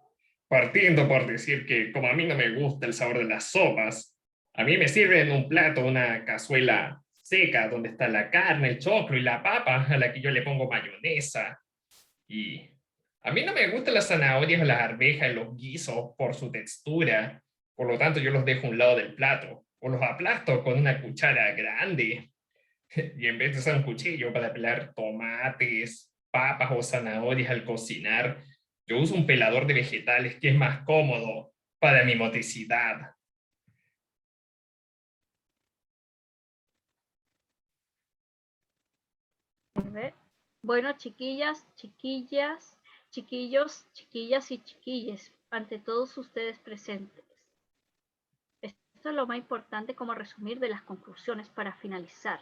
partiendo por decir que como a mí no me gusta el sabor de las sopas, a mí me sirven en un plato una cazuela seca donde está la carne, el choclo y la papa a la que yo le pongo mayonesa. Y a mí no me gustan las zanahorias o las arvejas y los guisos por su textura, por lo tanto yo los dejo a un lado del plato o los aplasto con una cuchara grande. Y en vez de usar un cuchillo para pelar tomates, papas o zanahorias al cocinar, yo uso un pelador de vegetales que es más cómodo para mi motricidad. ver. Bueno, chiquillas, chiquillas, chiquillos, chiquillas y chiquilles, ante todos ustedes presentes. Esto es lo más importante como resumir de las conclusiones para finalizar.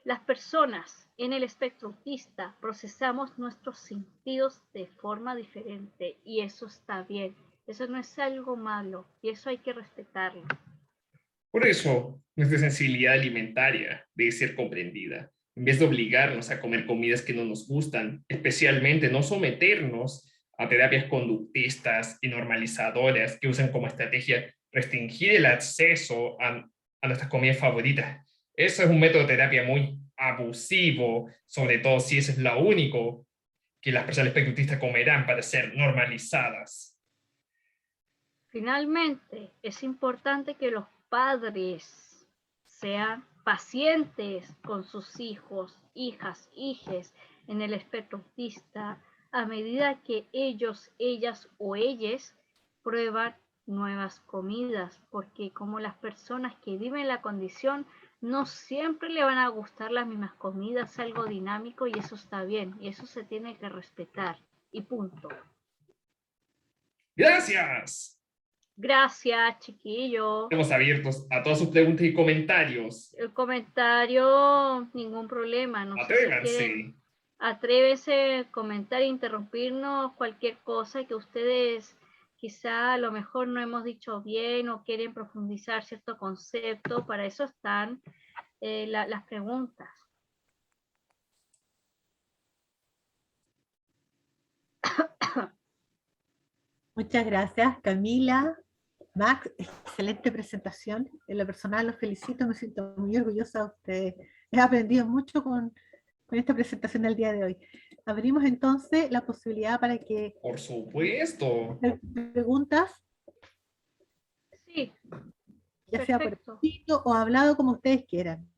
Las personas en el espectro autista procesamos nuestros sentidos de forma diferente y eso está bien. Eso no es algo malo y eso hay que respetarlo. Por eso, nuestra sensibilidad alimentaria debe ser comprendida. En vez de obligarnos a comer comidas que no nos gustan, especialmente no someternos a terapias conductistas y normalizadoras que usan como estrategia restringir el acceso a nuestras comidas favoritas. Eso es un método de terapia muy abusivo, sobre todo si eso es lo único que las personas espectro-autistas comerán para ser normalizadas. Finalmente, es importante que los padres sean pacientes con sus hijos, hijas, hijes en el espectro autista a medida que ellos, ellas o ellas prueban nuevas comidas, porque como las personas que viven la condición no siempre le van a gustar las mismas comidas, es algo dinámico y eso está bien, y eso se tiene que respetar, y punto. ¡Gracias! Gracias, chiquillo. Estamos abiertos a todas sus preguntas y comentarios. El comentario, ningún problema. No sé si quieren, atrévese a comentar, interrumpirnos, cualquier cosa que ustedes quizá a lo mejor no hemos dicho bien o quieren profundizar cierto concepto. Para eso están las preguntas. Muchas gracias, Camila. Max, excelente presentación. En lo personal los felicito, me siento muy orgullosa de ustedes. He aprendido mucho con esta presentación del día de hoy. Abrimos entonces la posibilidad para que... Por supuesto. Preguntas. Sí. Ya sea por escrito o hablado, como ustedes quieran.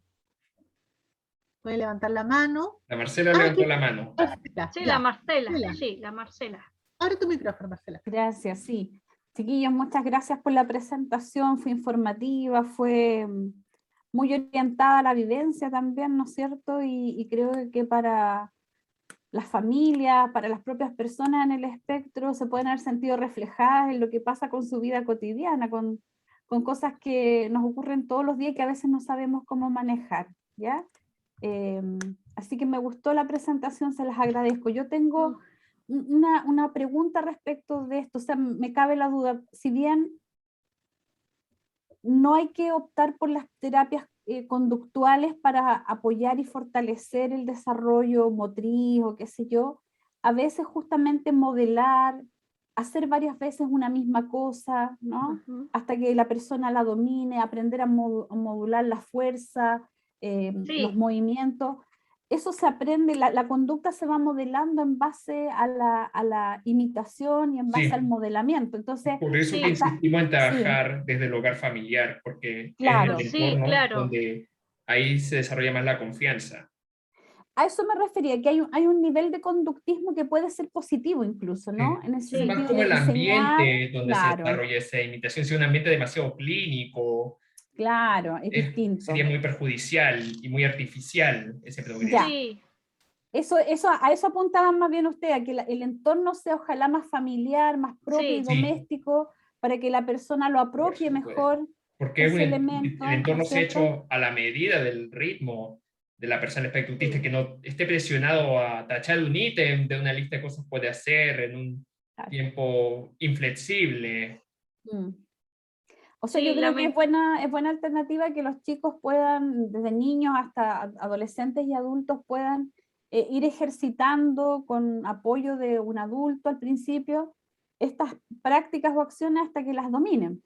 Pueden levantar la mano. La Marcela levantó la mano. Sí, ya. La Marcela. Sí, la Marcela. Abre tu micrófono, Marcela. Gracias, sí. Chiquillos, muchas gracias por la presentación, fue informativa, fue muy orientada a la vivencia también, ¿no es cierto? Y creo que para las familias, para las propias personas en el espectro, se pueden haber sentido reflejadas en lo que pasa con su vida cotidiana, con cosas que nos ocurren todos los días y que a veces no sabemos cómo manejar, ¿ya? Así que me gustó la presentación, se las agradezco. Yo tengo una pregunta respecto de esto, o sea, me cabe la duda, si bien no hay que optar por las terapias conductuales para apoyar y fortalecer el desarrollo motriz o qué sé yo, a veces justamente modelar, hacer varias veces una misma cosa, ¿no? Hasta que la persona la domine, aprender a modular la fuerza, los movimientos. Eso se aprende, la conducta se va modelando en base a la imitación y en base al modelamiento. Entonces, por eso que insistimos en trabajar desde el hogar familiar, porque claro, es el entorno donde ahí se desarrolla más la confianza. A eso me refería, que hay un nivel de conductismo que puede ser positivo incluso, ¿no? En ese es más como el ambiente donde se desarrolla esa imitación, si es un ambiente demasiado clínico. Claro, es distinto. Sería muy perjudicial y muy artificial ese progreso. Ya. A eso apuntaban más bien ustedes, a que el entorno sea ojalá más familiar, más propio y doméstico, para que la persona lo apropie mejor. Porque el entorno se ha hecho a la medida del ritmo de la persona espectro autista, que no esté presionado a tachar un ítem de una lista de cosas que puede hacer en un tiempo inflexible. O sea, yo creo que es buena alternativa que los chicos puedan, desde niños hasta adolescentes y adultos, puedan ir ejercitando con apoyo de un adulto al principio estas prácticas o acciones hasta que las dominen.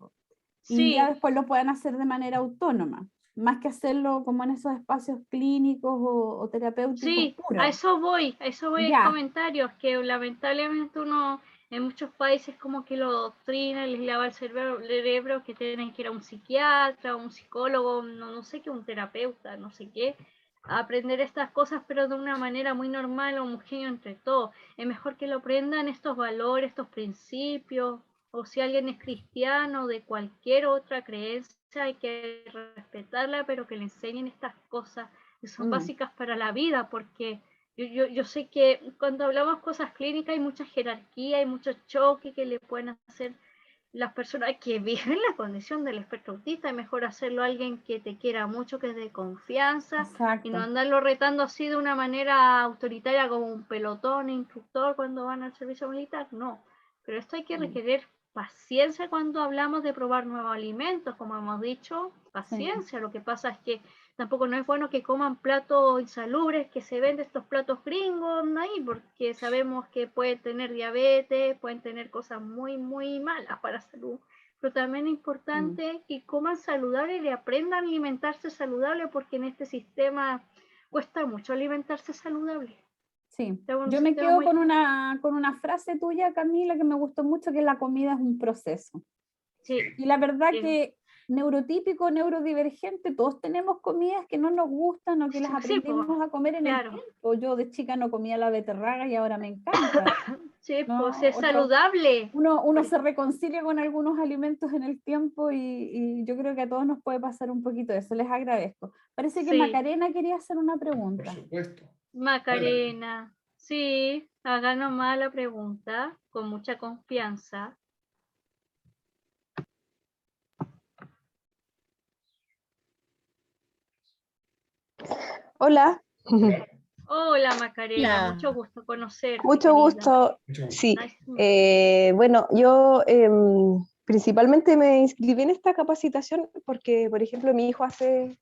Y ya después lo puedan hacer de manera autónoma, más que hacerlo como en esos espacios clínicos o terapéuticos. Sí, puros. a eso voy en comentarios, que lamentablemente uno en muchos países como que lo doctrina, les lava el cerebro, que tienen que ir a un psiquiatra, un psicólogo, no sé qué, un terapeuta, no sé qué, a aprender estas cosas, pero de una manera muy normal, homogéneo entre todos. Es mejor que lo aprendan estos valores, estos principios, o si alguien es cristiano, de cualquier otra creencia, hay que respetarla, pero que le enseñen estas cosas que son básicas para la vida, porque Yo sé que cuando hablamos cosas clínicas hay mucha jerarquía, hay mucho choque que le pueden hacer las personas que viven la condición del espectro autista. Es mejor hacerlo a alguien que te quiera mucho, que es de confianza, y no Exacto. andarlo retando así de una manera autoritaria como un pelotón, instructor cuando van al servicio militar, no. Pero esto hay que requerir paciencia cuando hablamos de probar nuevos alimentos, como hemos dicho, paciencia. Lo que pasa es que tampoco no es bueno que coman platos insalubres, que se venden estos platos gringos ahí, porque sabemos que pueden tener diabetes, pueden tener cosas muy, muy malas para la salud. Pero también es importante que coman saludable y aprendan a alimentarse saludable, porque en este sistema cuesta mucho alimentarse saludable. Sí, Estamos en un yo me sistema quedo muy... con una frase tuya, Camila, que me gustó mucho, que la comida es un proceso. Sí, Y la verdad sí. que neurotípico, neurodivergente, todos tenemos comidas que no nos gustan o que las Sí, aprendimos pues, a comer en el claro. tiempo. Yo de chica no comía la beterraga y ahora me encanta, Sí, pues ¿no? es saludable. Uno se reconcilia con algunos alimentos en el tiempo y yo creo que a todos nos puede pasar un poquito de eso. Les agradezco. Parece que Sí, Macarena quería hacer una Por pregunta. supuesto. Macarena. Sí, haga nomás la pregunta con mucha confianza. Hola, Hola Macarena, La, mucho gusto conocerte, mucho querida. gusto. Mucho gusto. Sí, Nice to meet bueno, yo principalmente me inscribí en esta capacitación porque, por ejemplo, mi hijo hace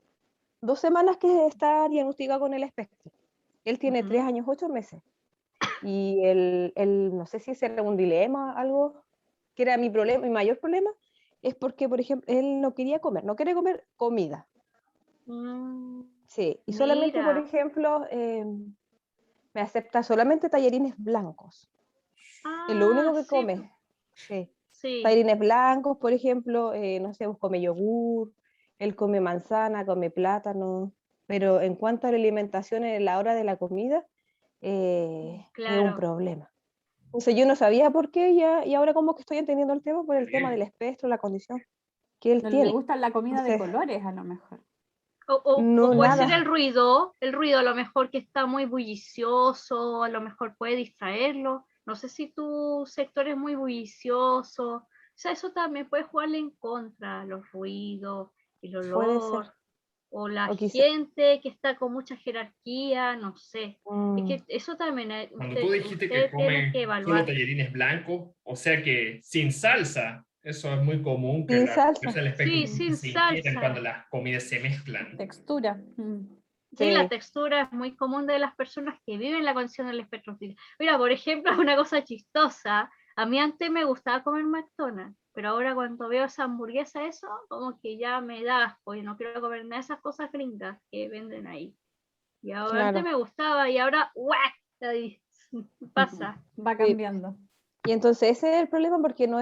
2 semanas que está diagnosticado con el espectro. Él you. tiene 3 años, 8 meses. Y no sé si ese era un dilema, algo que era mi problema, mi mayor problema, es porque, por ejemplo, él no quería comer, no quiere comer comida. Sí, y solamente, por Mira. ejemplo, me acepta solamente tallarines blancos. Es lo Ah, único que sí, come. Sí. sí. Tallarines blancos, por ejemplo, no sé, pues come yogur, él come manzana, come plátano, pero en cuanto a la alimentación en la hora de la comida, es un Claro. problema. Entonces yo no sabía por qué ya, y ahora como que estoy entendiendo el tema por el tema Bien. del espectro, la condición que él No le tiene. gusta la comida de Entonces, colores, a lo mejor. no, O puede ser nada. el ruido a lo mejor que está muy bullicioso, a lo mejor puede distraerlo. No sé si tu sector es muy bullicioso. O sea, eso también puede jugarle en contra, los ruidos, el Puede ser. olor, o la O quizá, gente que está con mucha jerarquía, no sé. Es que eso también Cuando tú dijiste que usted tiene que come solo evaluar. tallarines blancos, o sea que sin salsa, eso es muy común que sin las salsa. personas del espectro Sí, autista sin se inquieten salsa. cuando las comidas se mezclan. Textura. Sí, la Sí. textura es muy común de las personas que viven la condición del espectro autista. Mira, por ejemplo, una cosa chistosa. A mí antes me gustaba comer McDonald's, pero ahora cuando veo esa hamburguesa, eso, como que ya me da asco. Yo no quiero comer nada de esas cosas gringas que venden ahí. Y ahora antes Claro. me gustaba y ahora, ¡guau! Ahí pasa. Va Sí. cambiando. Y entonces ese es el problema porque no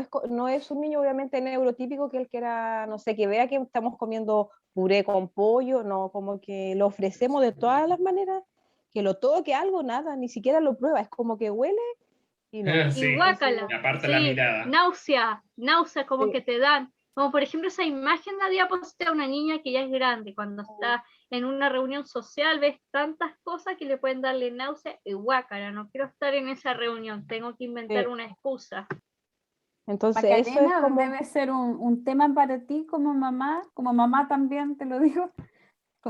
es un niño obviamente neurotípico que él quiera, no sé, que vea que estamos comiendo puré con pollo, no, como que lo ofrecemos de todas las maneras, que lo toque algo, nada, ni siquiera lo prueba, es como que huele y no. Y Sí, Entonces, y guácala, aparte la sí, mirada. náusea como sí, que te dan. Como por ejemplo esa imagen de la diapositiva de una niña que ya es grande, cuando está en una reunión social, ves tantas cosas que le pueden darle náusea y guácala, no quiero estar en esa reunión, tengo que inventar sí. una excusa. Entonces eso es Macarena, como, debe ser un tema para ti como mamá también te lo digo,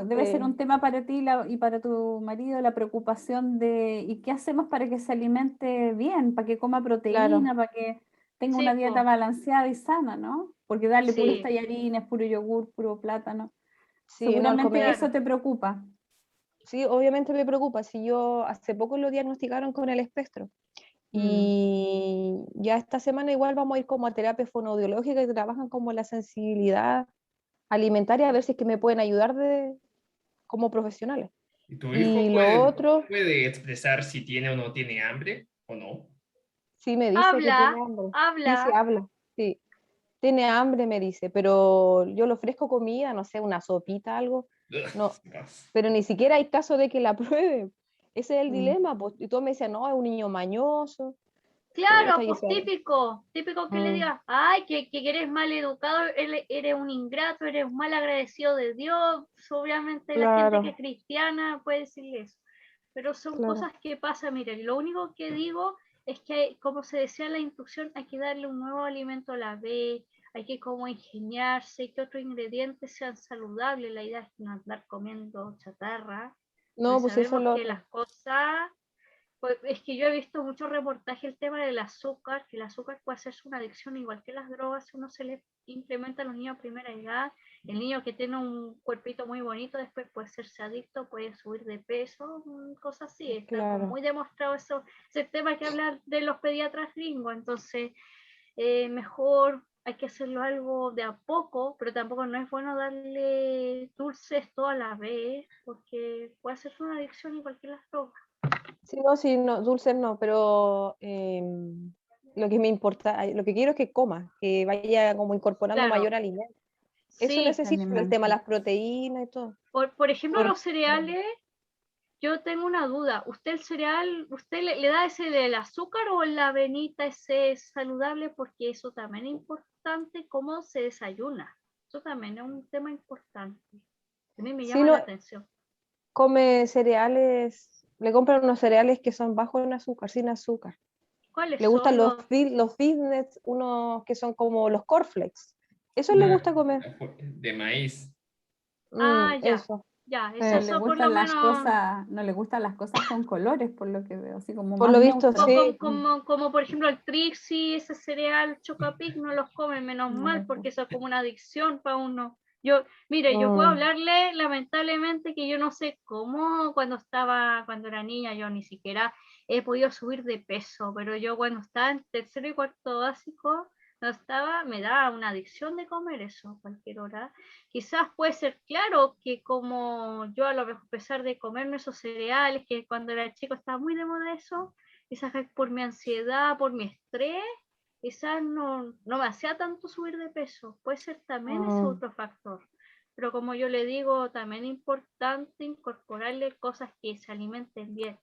debe ser un tema para ti y para tu marido la preocupación de ¿y qué hacemos para que se alimente bien, para que coma claro, proteína, para que tenga Sí, una dieta po, balanceada y sana, ¿no? Porque darle puros sí, tallarines, puro yogur, puro plátano, sí, no, al seguramente que comer, eso claro. te preocupa. sí, obviamente me preocupa, si yo hace poco lo diagnosticaron con el espectro. Mm. Y ya esta semana igual vamos a ir como a terapia fonoaudiológica que trabajan como la sensibilidad alimentaria, a ver si es que me pueden ayudar como profesionales. ¿Y tu hijo Y lo otro, puede expresar si tiene o no tiene hambre o no? sí me dice que tiene Habla, hambre. Sí, sí, habla, habla. Sí, tiene hambre, me dice, pero yo le ofrezco comida, no sé, una sopita, algo. No, Ugh. pero ni siquiera hay caso de que la pruebe. Ese es el Mm. dilema, pues, y todos me dicen, no, es un niño mañoso. Puta, claro, y pues dice, típico que le mm, digas, ay, que eres mal educado, eres un ingrato, eres un mal agradecido de Dios. Obviamente la gente que es claro, cristiana puede decirle eso. pero son Claro. cosas que pasan. Miren, lo único que digo es que, como se decía en la instrucción, hay que darle un nuevo alimento a la B, hay que como ingeniarse, que otros ingredientes sean saludables. La idea es no andar comiendo chatarra, No, porque pues eso es sabemos lo que las cosas, pues es que yo he visto muchos reportajes el tema del azúcar, que el azúcar puede hacerse una adicción igual que las drogas, si uno se le implementa a los niños a primera edad. El niño que tiene un cuerpito muy bonito después puede hacerse adicto, puede subir de peso, cosas así. Está como Claro. muy demostrado eso, ese tema que hablan de los pediatras gringos. Entonces, mejor hay que hacerlo algo de a poco, pero tampoco no es bueno darle dulces toda la vez, porque puede hacerse una adicción igual que las drogas. Sí, no, dulces no, pero lo que me importa, lo que quiero es que coma, que vaya como incorporando Claro, mayor alimento. Eso sí. necesito, el tema de las proteínas y todo. Por ejemplo, Por- los cereales, yo tengo una duda. ¿Usted el cereal, usted le da ese del azúcar o la avenita ese saludable? Porque eso también es importante, cómo se desayuna. Eso también es un tema importante. A mí me Sí, llama la no, atención. come cereales, le compran unos cereales que son bajos en azúcar, sin azúcar. ¿Cuáles Le gustan son los? los fitness, unos que son como los cornflakes. Eso le Mm. gusta comer. De maíz. Ah, ya, Eso. ya, No eso, le eso por lo gustan las menos, cosas, no le gustan las cosas con colores, por lo que veo, así como Por más lo visto, neutro. sí. como por ejemplo el Trixie, ese cereal Chocapic, no los comen, menos No mal, les porque eso gusta. es como una adicción para uno. Yo, mire, yo puedo Mm, hablarle, lamentablemente, que yo no sé cómo cuando era niña, yo ni siquiera he podido subir de peso, pero yo cuando estaba en tercero y cuarto básico, no estaba, me daba una adicción de comer eso a cualquier hora. Quizás puede ser claro que como yo a lo mejor, a pesar de comerme esos cereales, que cuando era chico estaba muy de moda eso, quizás por mi ansiedad, por mi estrés, quizás no me hacía tanto subir de peso. Puede ser también ese mm, otro factor. Pero como yo le digo, también es importante incorporarle cosas que se alimenten bien.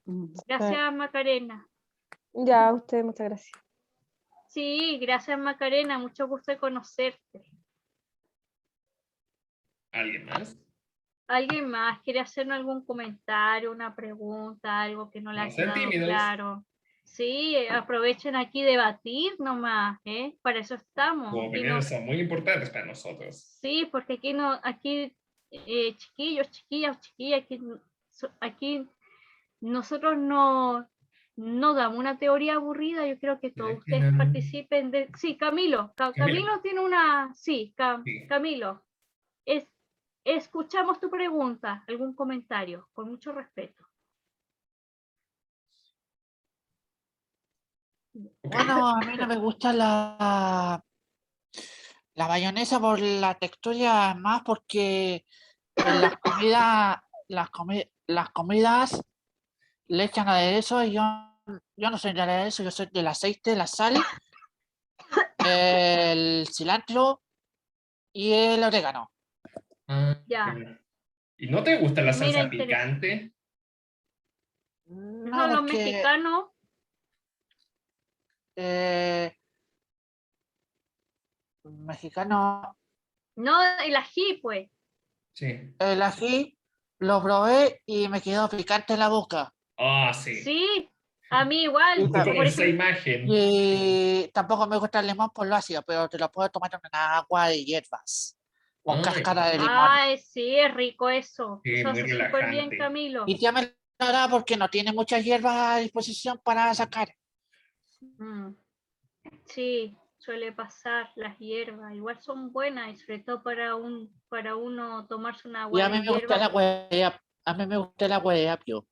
Mm. Gracias, Macarena. Ya, a usted, muchas gracias. Sí, gracias, Macarena. Mucho gusto de conocerte. ¿Alguien más? ¿Alguien más quiere hacernos algún comentario, una pregunta, algo que no le No ha sean quedado tímidos. claro? Sí, aprovechen aquí debatir nomás, ¿eh? Para eso estamos. Sus Aquí no, opiniones son muy importantes para nosotros. sí, porque aquí no, aquí chiquillos, chiquillas, chiquillas, aquí nosotros no damos una teoría aburrida. Yo creo que todos ustedes participen de. Sí, Camilo, Camilo. Camilo tiene una. Sí, Sí. Camilo. Es, escuchamos tu pregunta, algún comentario, con mucho respeto. Bueno, a mí no me gusta la mayonesa por la textura, más porque en las comidas le echan aderezo y yo no soy de aderezo, yo soy del aceite, la sal, el cilantro y el orégano. Ah, Ya, ¿y no te gusta la mira, salsa picante? eso No, los porque mexicanos, eh, mexicano, no el ají, pues. Sí. el ají lo probé y me quedó picante en la boca. Ah, sí. Sí, a mí Y, igual. Estoy con Por esa ejemplo, imagen. y tampoco me gusta el limón por lo ácido, pero te lo puedo tomar en una agua de hierbas con Ay, cáscara de limón. ay, sí, es rico eso. sí, Eso muy hace súper bien, relajante. Camilo. Y ya me lo hará porque no tiene muchas hierbas a disposición para sacar. Mm, sí, suele pasar las hierbas. Igual son buenas y sobre todo para uno tomarse un Y agua a de mí me gusta el hierba. agua a mí me gusta el agua de apio.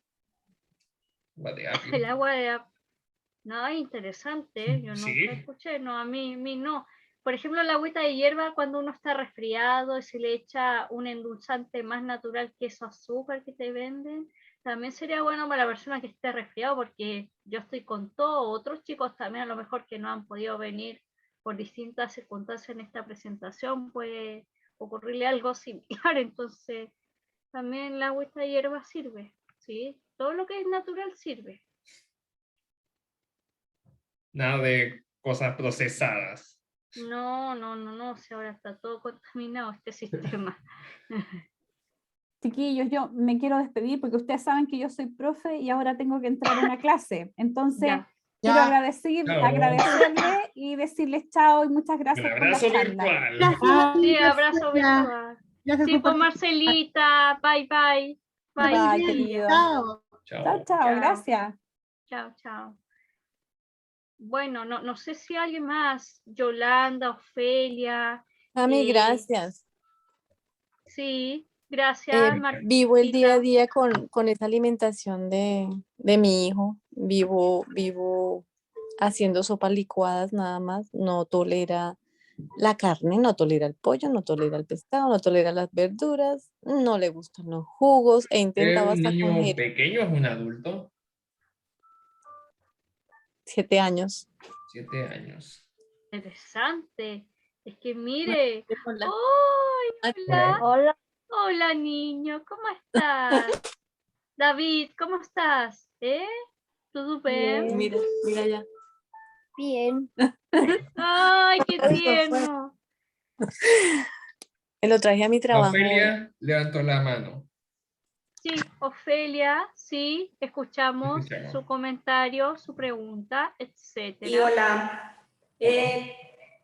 Agua de apio. El agua de no, interesante, ¿eh? Yo nunca Sí. escuché, no, a mí no. Por ejemplo, la agüita de hierba cuando uno está resfriado y se le echa un endulzante más natural que esos azúcar que te venden, también sería bueno para la persona que esté resfriado, porque yo estoy con todo, otros chicos también a lo mejor que no han podido venir por distintas circunstancias en esta presentación, puede ocurrirle algo similar, entonces también la agüita de hierba sirve, ¿sí? Todo lo que es natural sirve. Nada de cosas procesadas. No, si ahora está todo contaminado este sistema. Chiquillos, yo me quiero despedir porque ustedes saben que yo soy profe y ahora tengo que entrar a una clase. Entonces, Ya. quiero Ya. Chao. agradecerle y decirles chao y muchas Un gracias por la abrazo charla. virtual. Gracias, Sí, amiga abrazo Celia. virtual. Gracias Sí, por pues participar. Marcelita, bye bye. Bye, Bye, Bien, querido. chao. Chao, Chao. chao, Chao. gracias. Chao, chao. Bueno, no sé si alguien más, Yolanda, Ofelia. Mami, gracias. Sí, gracias, Vivo el día a Martita. día con esa alimentación de mi hijo. Vivo haciendo sopas licuadas nada más. No tolera la carne, no tolera el pollo, no tolera el pescado, no tolera las verduras, no le gustan los jugos. He ¿Es intentado un hasta niño con pequeño o es un adulto? 7 años. 7 años. Interesante. Es que mire. Hola. ¡Ay, hola! Hola. Hola, niño, ¿cómo estás? David, ¿cómo estás? ¿Todo bien? Mira, mira ya. Bien. ¡Ay, qué tierno! Me lo traje a mi trabajo hoy. Ofelia levantó la mano. Sí, Ofelia, sí, escuchamos Escuchamos. su comentario, su pregunta, Y etcétera. hola.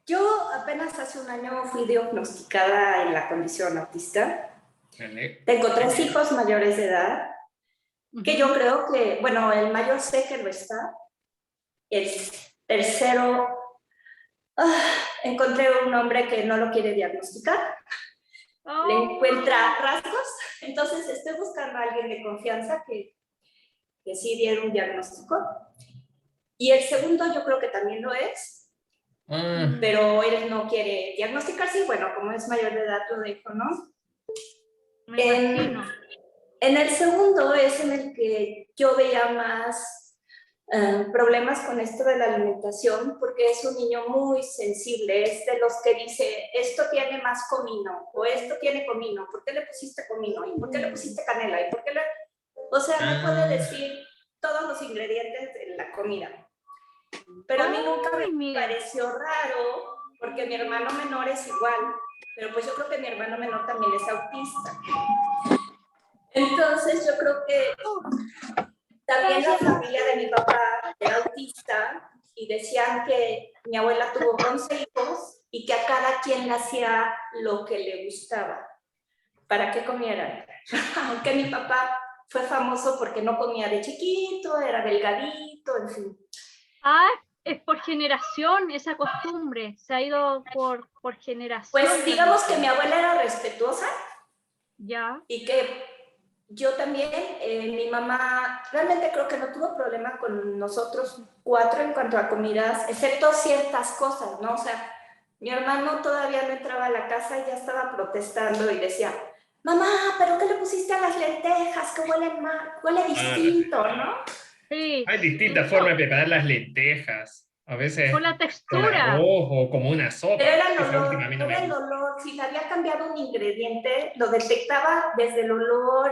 Yo apenas hace un año fui diagnosticada en la condición autista. Vale. Tengo 3 hijos mayores de edad, que yo Ujú. creo que, bueno, el mayor sé que lo está. El tercero, encontré un hombre que no lo quiere diagnosticar, le Oh, encuentra rasgos, entonces estoy buscando a alguien de confianza que sí diera un diagnóstico. Y el segundo yo creo que también lo es, Ah, pero él no quiere diagnosticarse y bueno, como es mayor de edad lo dejo, ¿no? me imagino. En el segundo es en el que yo veía más problemas con esto de la alimentación, porque es un niño muy sensible, es de los que dice, esto tiene más comino, o esto tiene comino, ¿por qué le pusiste comino? ¿Y por qué le pusiste canela? ¿Y por qué le...? O sea, me puede decir todos los ingredientes de la comida. Pero a mí nunca Ay, me mira. pareció raro, porque mi hermano menor es igual, pero pues yo creo que mi hermano menor también es autista. Entonces yo creo que también la familia de mi papá era autista y decían que mi abuela tuvo 11 hijos y que a cada quien le hacía lo que le gustaba para que comieran. Aunque mi papá fue famoso porque no comía de chiquito, era delgadito, en fin. Ah, es por generación esa costumbre, se ha ido por generación. Pues digamos que mi abuela era respetuosa Ya. y que yo también, mi mamá, realmente creo que no tuvo problema con nosotros 4 en cuanto a comidas, excepto ciertas cosas, ¿no? O sea, mi hermano todavía no entraba a la casa y ya estaba protestando y decía, mamá, ¿pero qué le pusiste a las lentejas? Que huelen mal, huele distinto, ¿no? Sí. hay distintas formas de preparar las lentejas. A veces Por la con textura. arroz o como una sopa. Pero era el Esa olor, última a mí no me era el gusta. olor. Si le había cambiado un ingrediente, lo detectaba desde el olor.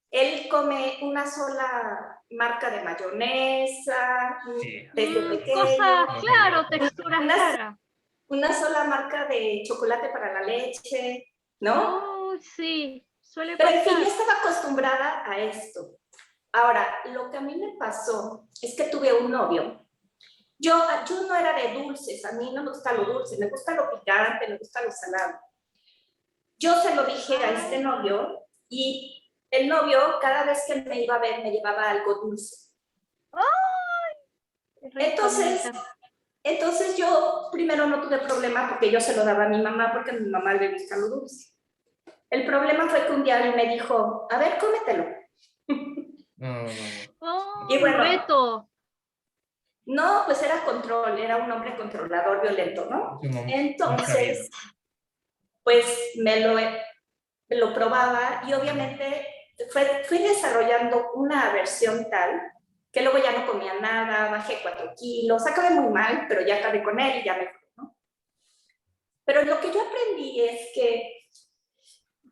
Él come una sola marca de mayonesa, Sí. desde pequeño. Cosas, No, claro, no. texturas Unas- raras. Una sola marca de chocolate para la leche, ¿no? Oh, sí, suele Pero en fin, yo pasar. estaba acostumbrada a esto. Ahora, lo que a mí me pasó es que tuve un novio. Yo no era de dulces, a mí no me gusta lo dulce, me gusta lo picante, me gusta lo salado. Yo se lo dije a este novio y el novio cada vez que me iba a ver me llevaba algo dulce. Rico, me Entonces, encanta. Entonces yo primero no tuve problema porque yo se lo daba a mi mamá porque a mi mamá le gusta lo dulce. El problema fue que un día él me dijo, a ver, cómetelo. No. Oh, Y bueno, reto. no, pues era control, era un hombre controlador, violento, ¿no? Eso no Entonces, sabía. pues me lo probaba y obviamente fui desarrollando una aversión tal que luego ya no comía nada, bajé 4 kilos, acabé muy mal, pero ya acabé con él y ya me fui, ¿no? Pero lo que yo aprendí es que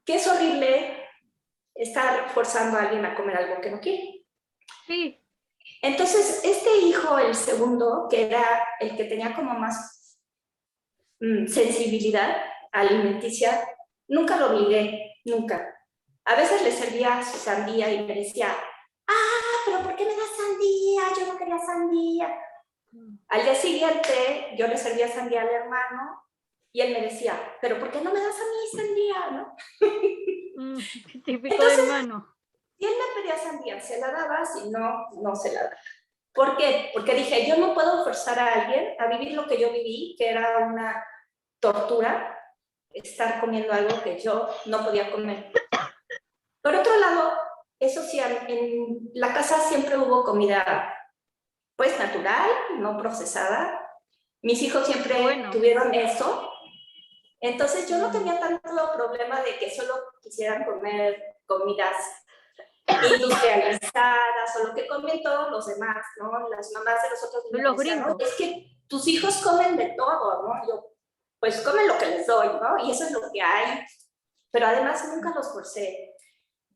es horrible estar forzando a alguien a comer algo que no quiere. Sí. Entonces, este hijo, el segundo, que era el que tenía como más sensibilidad alimenticia, nunca lo obligué, nunca. A veces le servía sandía y me decía, pero ¿por qué me das sandía? Yo no quería sandía. Al día siguiente yo le servía sandía al hermano y él me decía, pero ¿por qué no me das a mí sandía? ¿No? Típico Entonces, de hermano. Si él me pedía sandía, se la daba, si no, no se la daba. ¿Por qué? Porque dije, yo no puedo forzar a alguien a vivir lo que yo viví, que era una tortura, estar comiendo algo que yo no podía comer. Por otro lado, eso sí, en la casa siempre hubo comida, pues, natural, no procesada. Mis hijos siempre tuvieron eso. Entonces, yo no tenía tanto problema de que solo quisieran comer comidas industrializadas o lo que comen todos los demás, ¿no? Las mamás de los otros niños. Los decían, gringos. ¿no? Es que tus hijos comen de todo, ¿no? Yo, pues comen lo que les doy, ¿no? Y eso es lo que hay. Pero además nunca los forcé.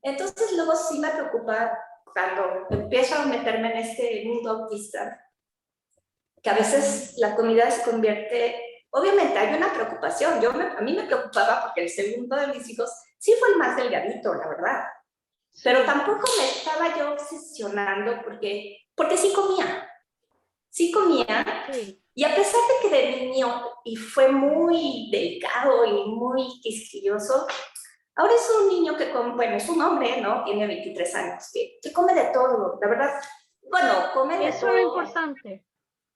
Entonces luego sí me preocupa cuando empiezo a meterme en este mundo autista, que a veces la comida se convierte, obviamente hay una preocupación, a mí me preocupaba porque el segundo de mis hijos sí fue el más delgadito, la verdad, pero tampoco me estaba yo obsesionando porque sí comía, y a pesar de que de niño y fue muy delicado y muy quisquilloso, ahora es un niño que come, bueno, es un hombre, ¿no? Tiene 23 años, que come de todo, la verdad. Bueno, come de todo. Eso es lo importante.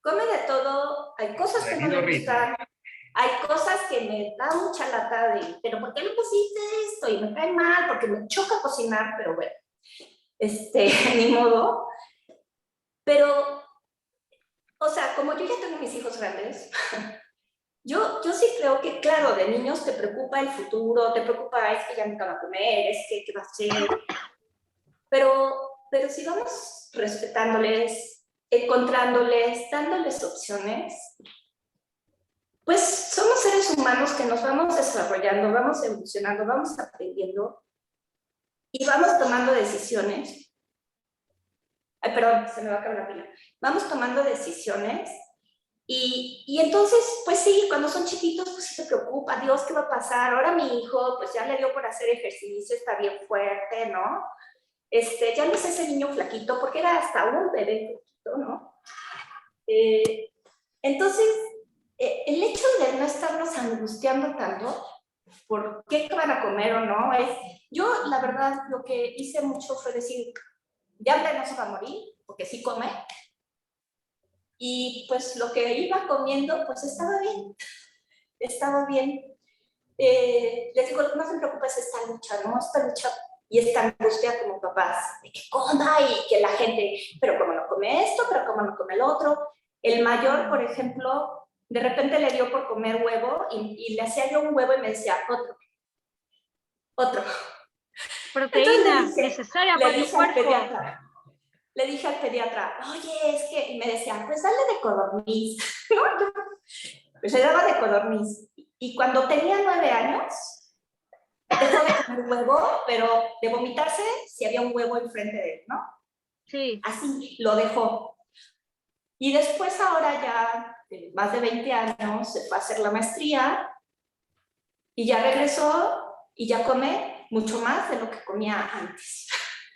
Come de todo, hay cosas que no le gustan, hay cosas que me da mucha lata de, pero ¿por qué le pusiste esto? Y me cae mal, porque me choca cocinar, pero bueno, ni modo. Pero, o sea, como yo ya tengo mis hijos grandes, Yo sí creo que, claro, de niños te preocupa el futuro, te preocupa, es que ya nunca va a comer, es que qué va a hacer. Pero si vamos respetándoles, encontrándoles, dándoles opciones, pues somos seres humanos que nos vamos desarrollando, vamos evolucionando, vamos aprendiendo y vamos tomando decisiones. Ay, perdón, se me va a acabar la pila. Vamos tomando decisiones. Y entonces, pues sí, cuando son chiquitos, pues sí se preocupa, Dios, ¿qué va a pasar? Ahora mi hijo, pues ya le dio por hacer ejercicio, está bien fuerte, ¿no? Ya no es ese niño flaquito, porque era hasta un bebé flaquito, ¿no? Entonces, el hecho de no estarnos angustiando tanto por qué van a comer o no, yo la verdad lo que hice mucho fue decir, ya no se va a morir, porque sí come, y pues lo que iba comiendo, pues estaba bien. Les digo, lo que más me preocupa es esta lucha, ¿no? Esta lucha y esta angustia como papás, de que coma y que la gente, pero cómo no come esto, pero cómo no come el otro. El mayor, por ejemplo, de repente le dio por comer huevo y le hacía yo un huevo y me decía, otro. Proteína necesaria para el cuerpo. Le dije al pediatra, oye, es que, y me decía, pues dale de codorniz, ¿no? Pues le daba de codorniz. Y cuando tenía 9 años, dejó de comer huevo, pero de vomitarse si había un huevo enfrente de él, ¿no? Sí. Así lo dejó. Y después ahora ya, más de 20 años, se fue a hacer la maestría y ya regresó y ya come mucho más de lo que comía antes.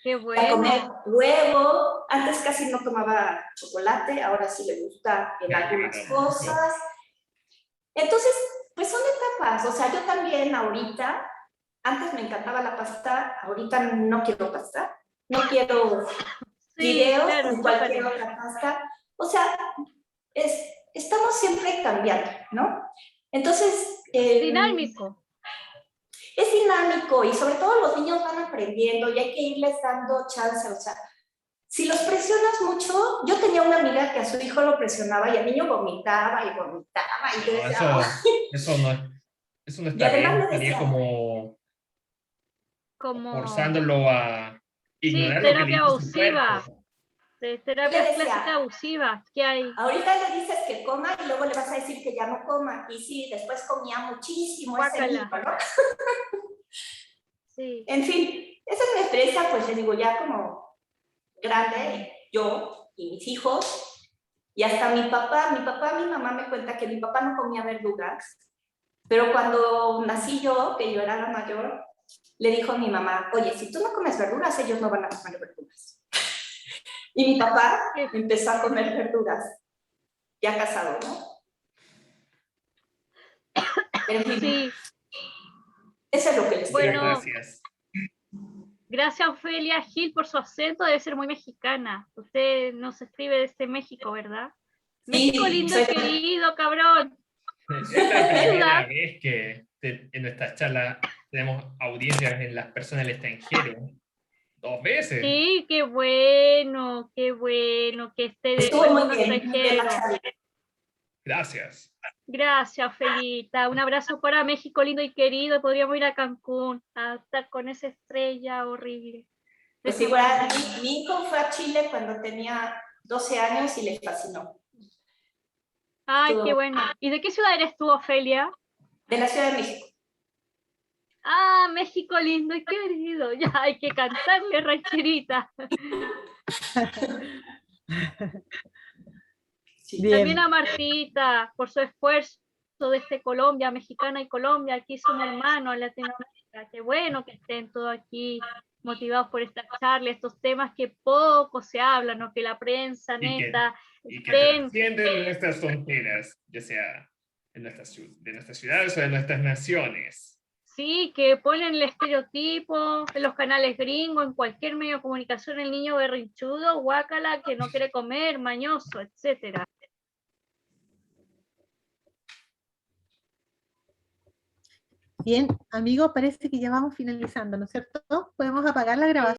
Qué bueno. A comer huevo, antes casi no tomaba chocolate, ahora sí le gusta en algunas cosas. Entonces, pues son etapas, o sea, yo también ahorita, antes me encantaba la pasta, ahorita no quiero pasta, no quiero videos con cualquier otra pasta, o sea, estamos siempre cambiando, ¿no? Entonces... dinámico. Es dinámico y sobre todo los niños van aprendiendo y hay que irles dando chance, o sea, si los presionas mucho, yo tenía una amiga que a su hijo lo presionaba y el niño vomitaba y vomitaba y yo decía, eso no está bien, estaría como forzándolo a ignorar lo que le dice su cuerpo. Terapia clásica abusiva, ¿qué hay? Ahorita le dices que coma y luego le vas a decir que ya no coma. Y sí, después comía muchísimo ese niño, ¿no? Sí. En fin, esa es mi experiencia, pues les digo, ya como grande, yo y mis hijos, y hasta mi mamá me cuenta que mi papá no comía verduras, pero cuando nací yo, que yo era la mayor, le dijo a mi mamá, oye, si tú no comes verduras, ellos no van a comer verduras. Y mi papá empezó a comer verduras, ya casado, ¿no? Pero en fin, Sí, eso es lo que les bueno, Gracias. gracias Ofelia Gil por su acento, debe ser muy mexicana. Usted nos escribe desde México, ¿verdad? Sí, México lindo y soy- querido, cabrón. Es la primera ¿Verdad? vez que en nuestra charla tenemos audiencias en las personas del extranjero. 2 veces. Sí, qué bueno que esté Estuvo el muy mundo bien la extranjero. charla. Gracias. Gracias, Felita. Un abrazo para México lindo y querido. Podríamos ir a Cancún a estar con esa estrella horrible. Pues igual, mi hijo fue a Chile cuando tenía 12 años y le fascinó. Ay, qué bueno. ¿Y de qué ciudad eres tú, Ofelia? De la Ciudad de México. Ah, México lindo y querido. Ya hay que cantarle rancherita. Sí. Bien. También a Martita por su esfuerzo desde Colombia, mexicana y Colombia. Aquí somos hermanos en Latinoamérica. Qué bueno que estén todos aquí motivados por esta charla, estos temas que poco se hablan, ¿no? Que la prensa neta Y que estén. trascienden nuestras fronteras, ya sea de nuestras ciudades o de nuestras naciones. Sí, que ponen el estereotipo en los canales gringos, en cualquier medio de comunicación, el niño berrinchudo, guácala, que no quiere comer, mañoso, etcétera. Bien, amigos, parece que ya vamos finalizando, ¿no es cierto? Podemos apagar la grabación.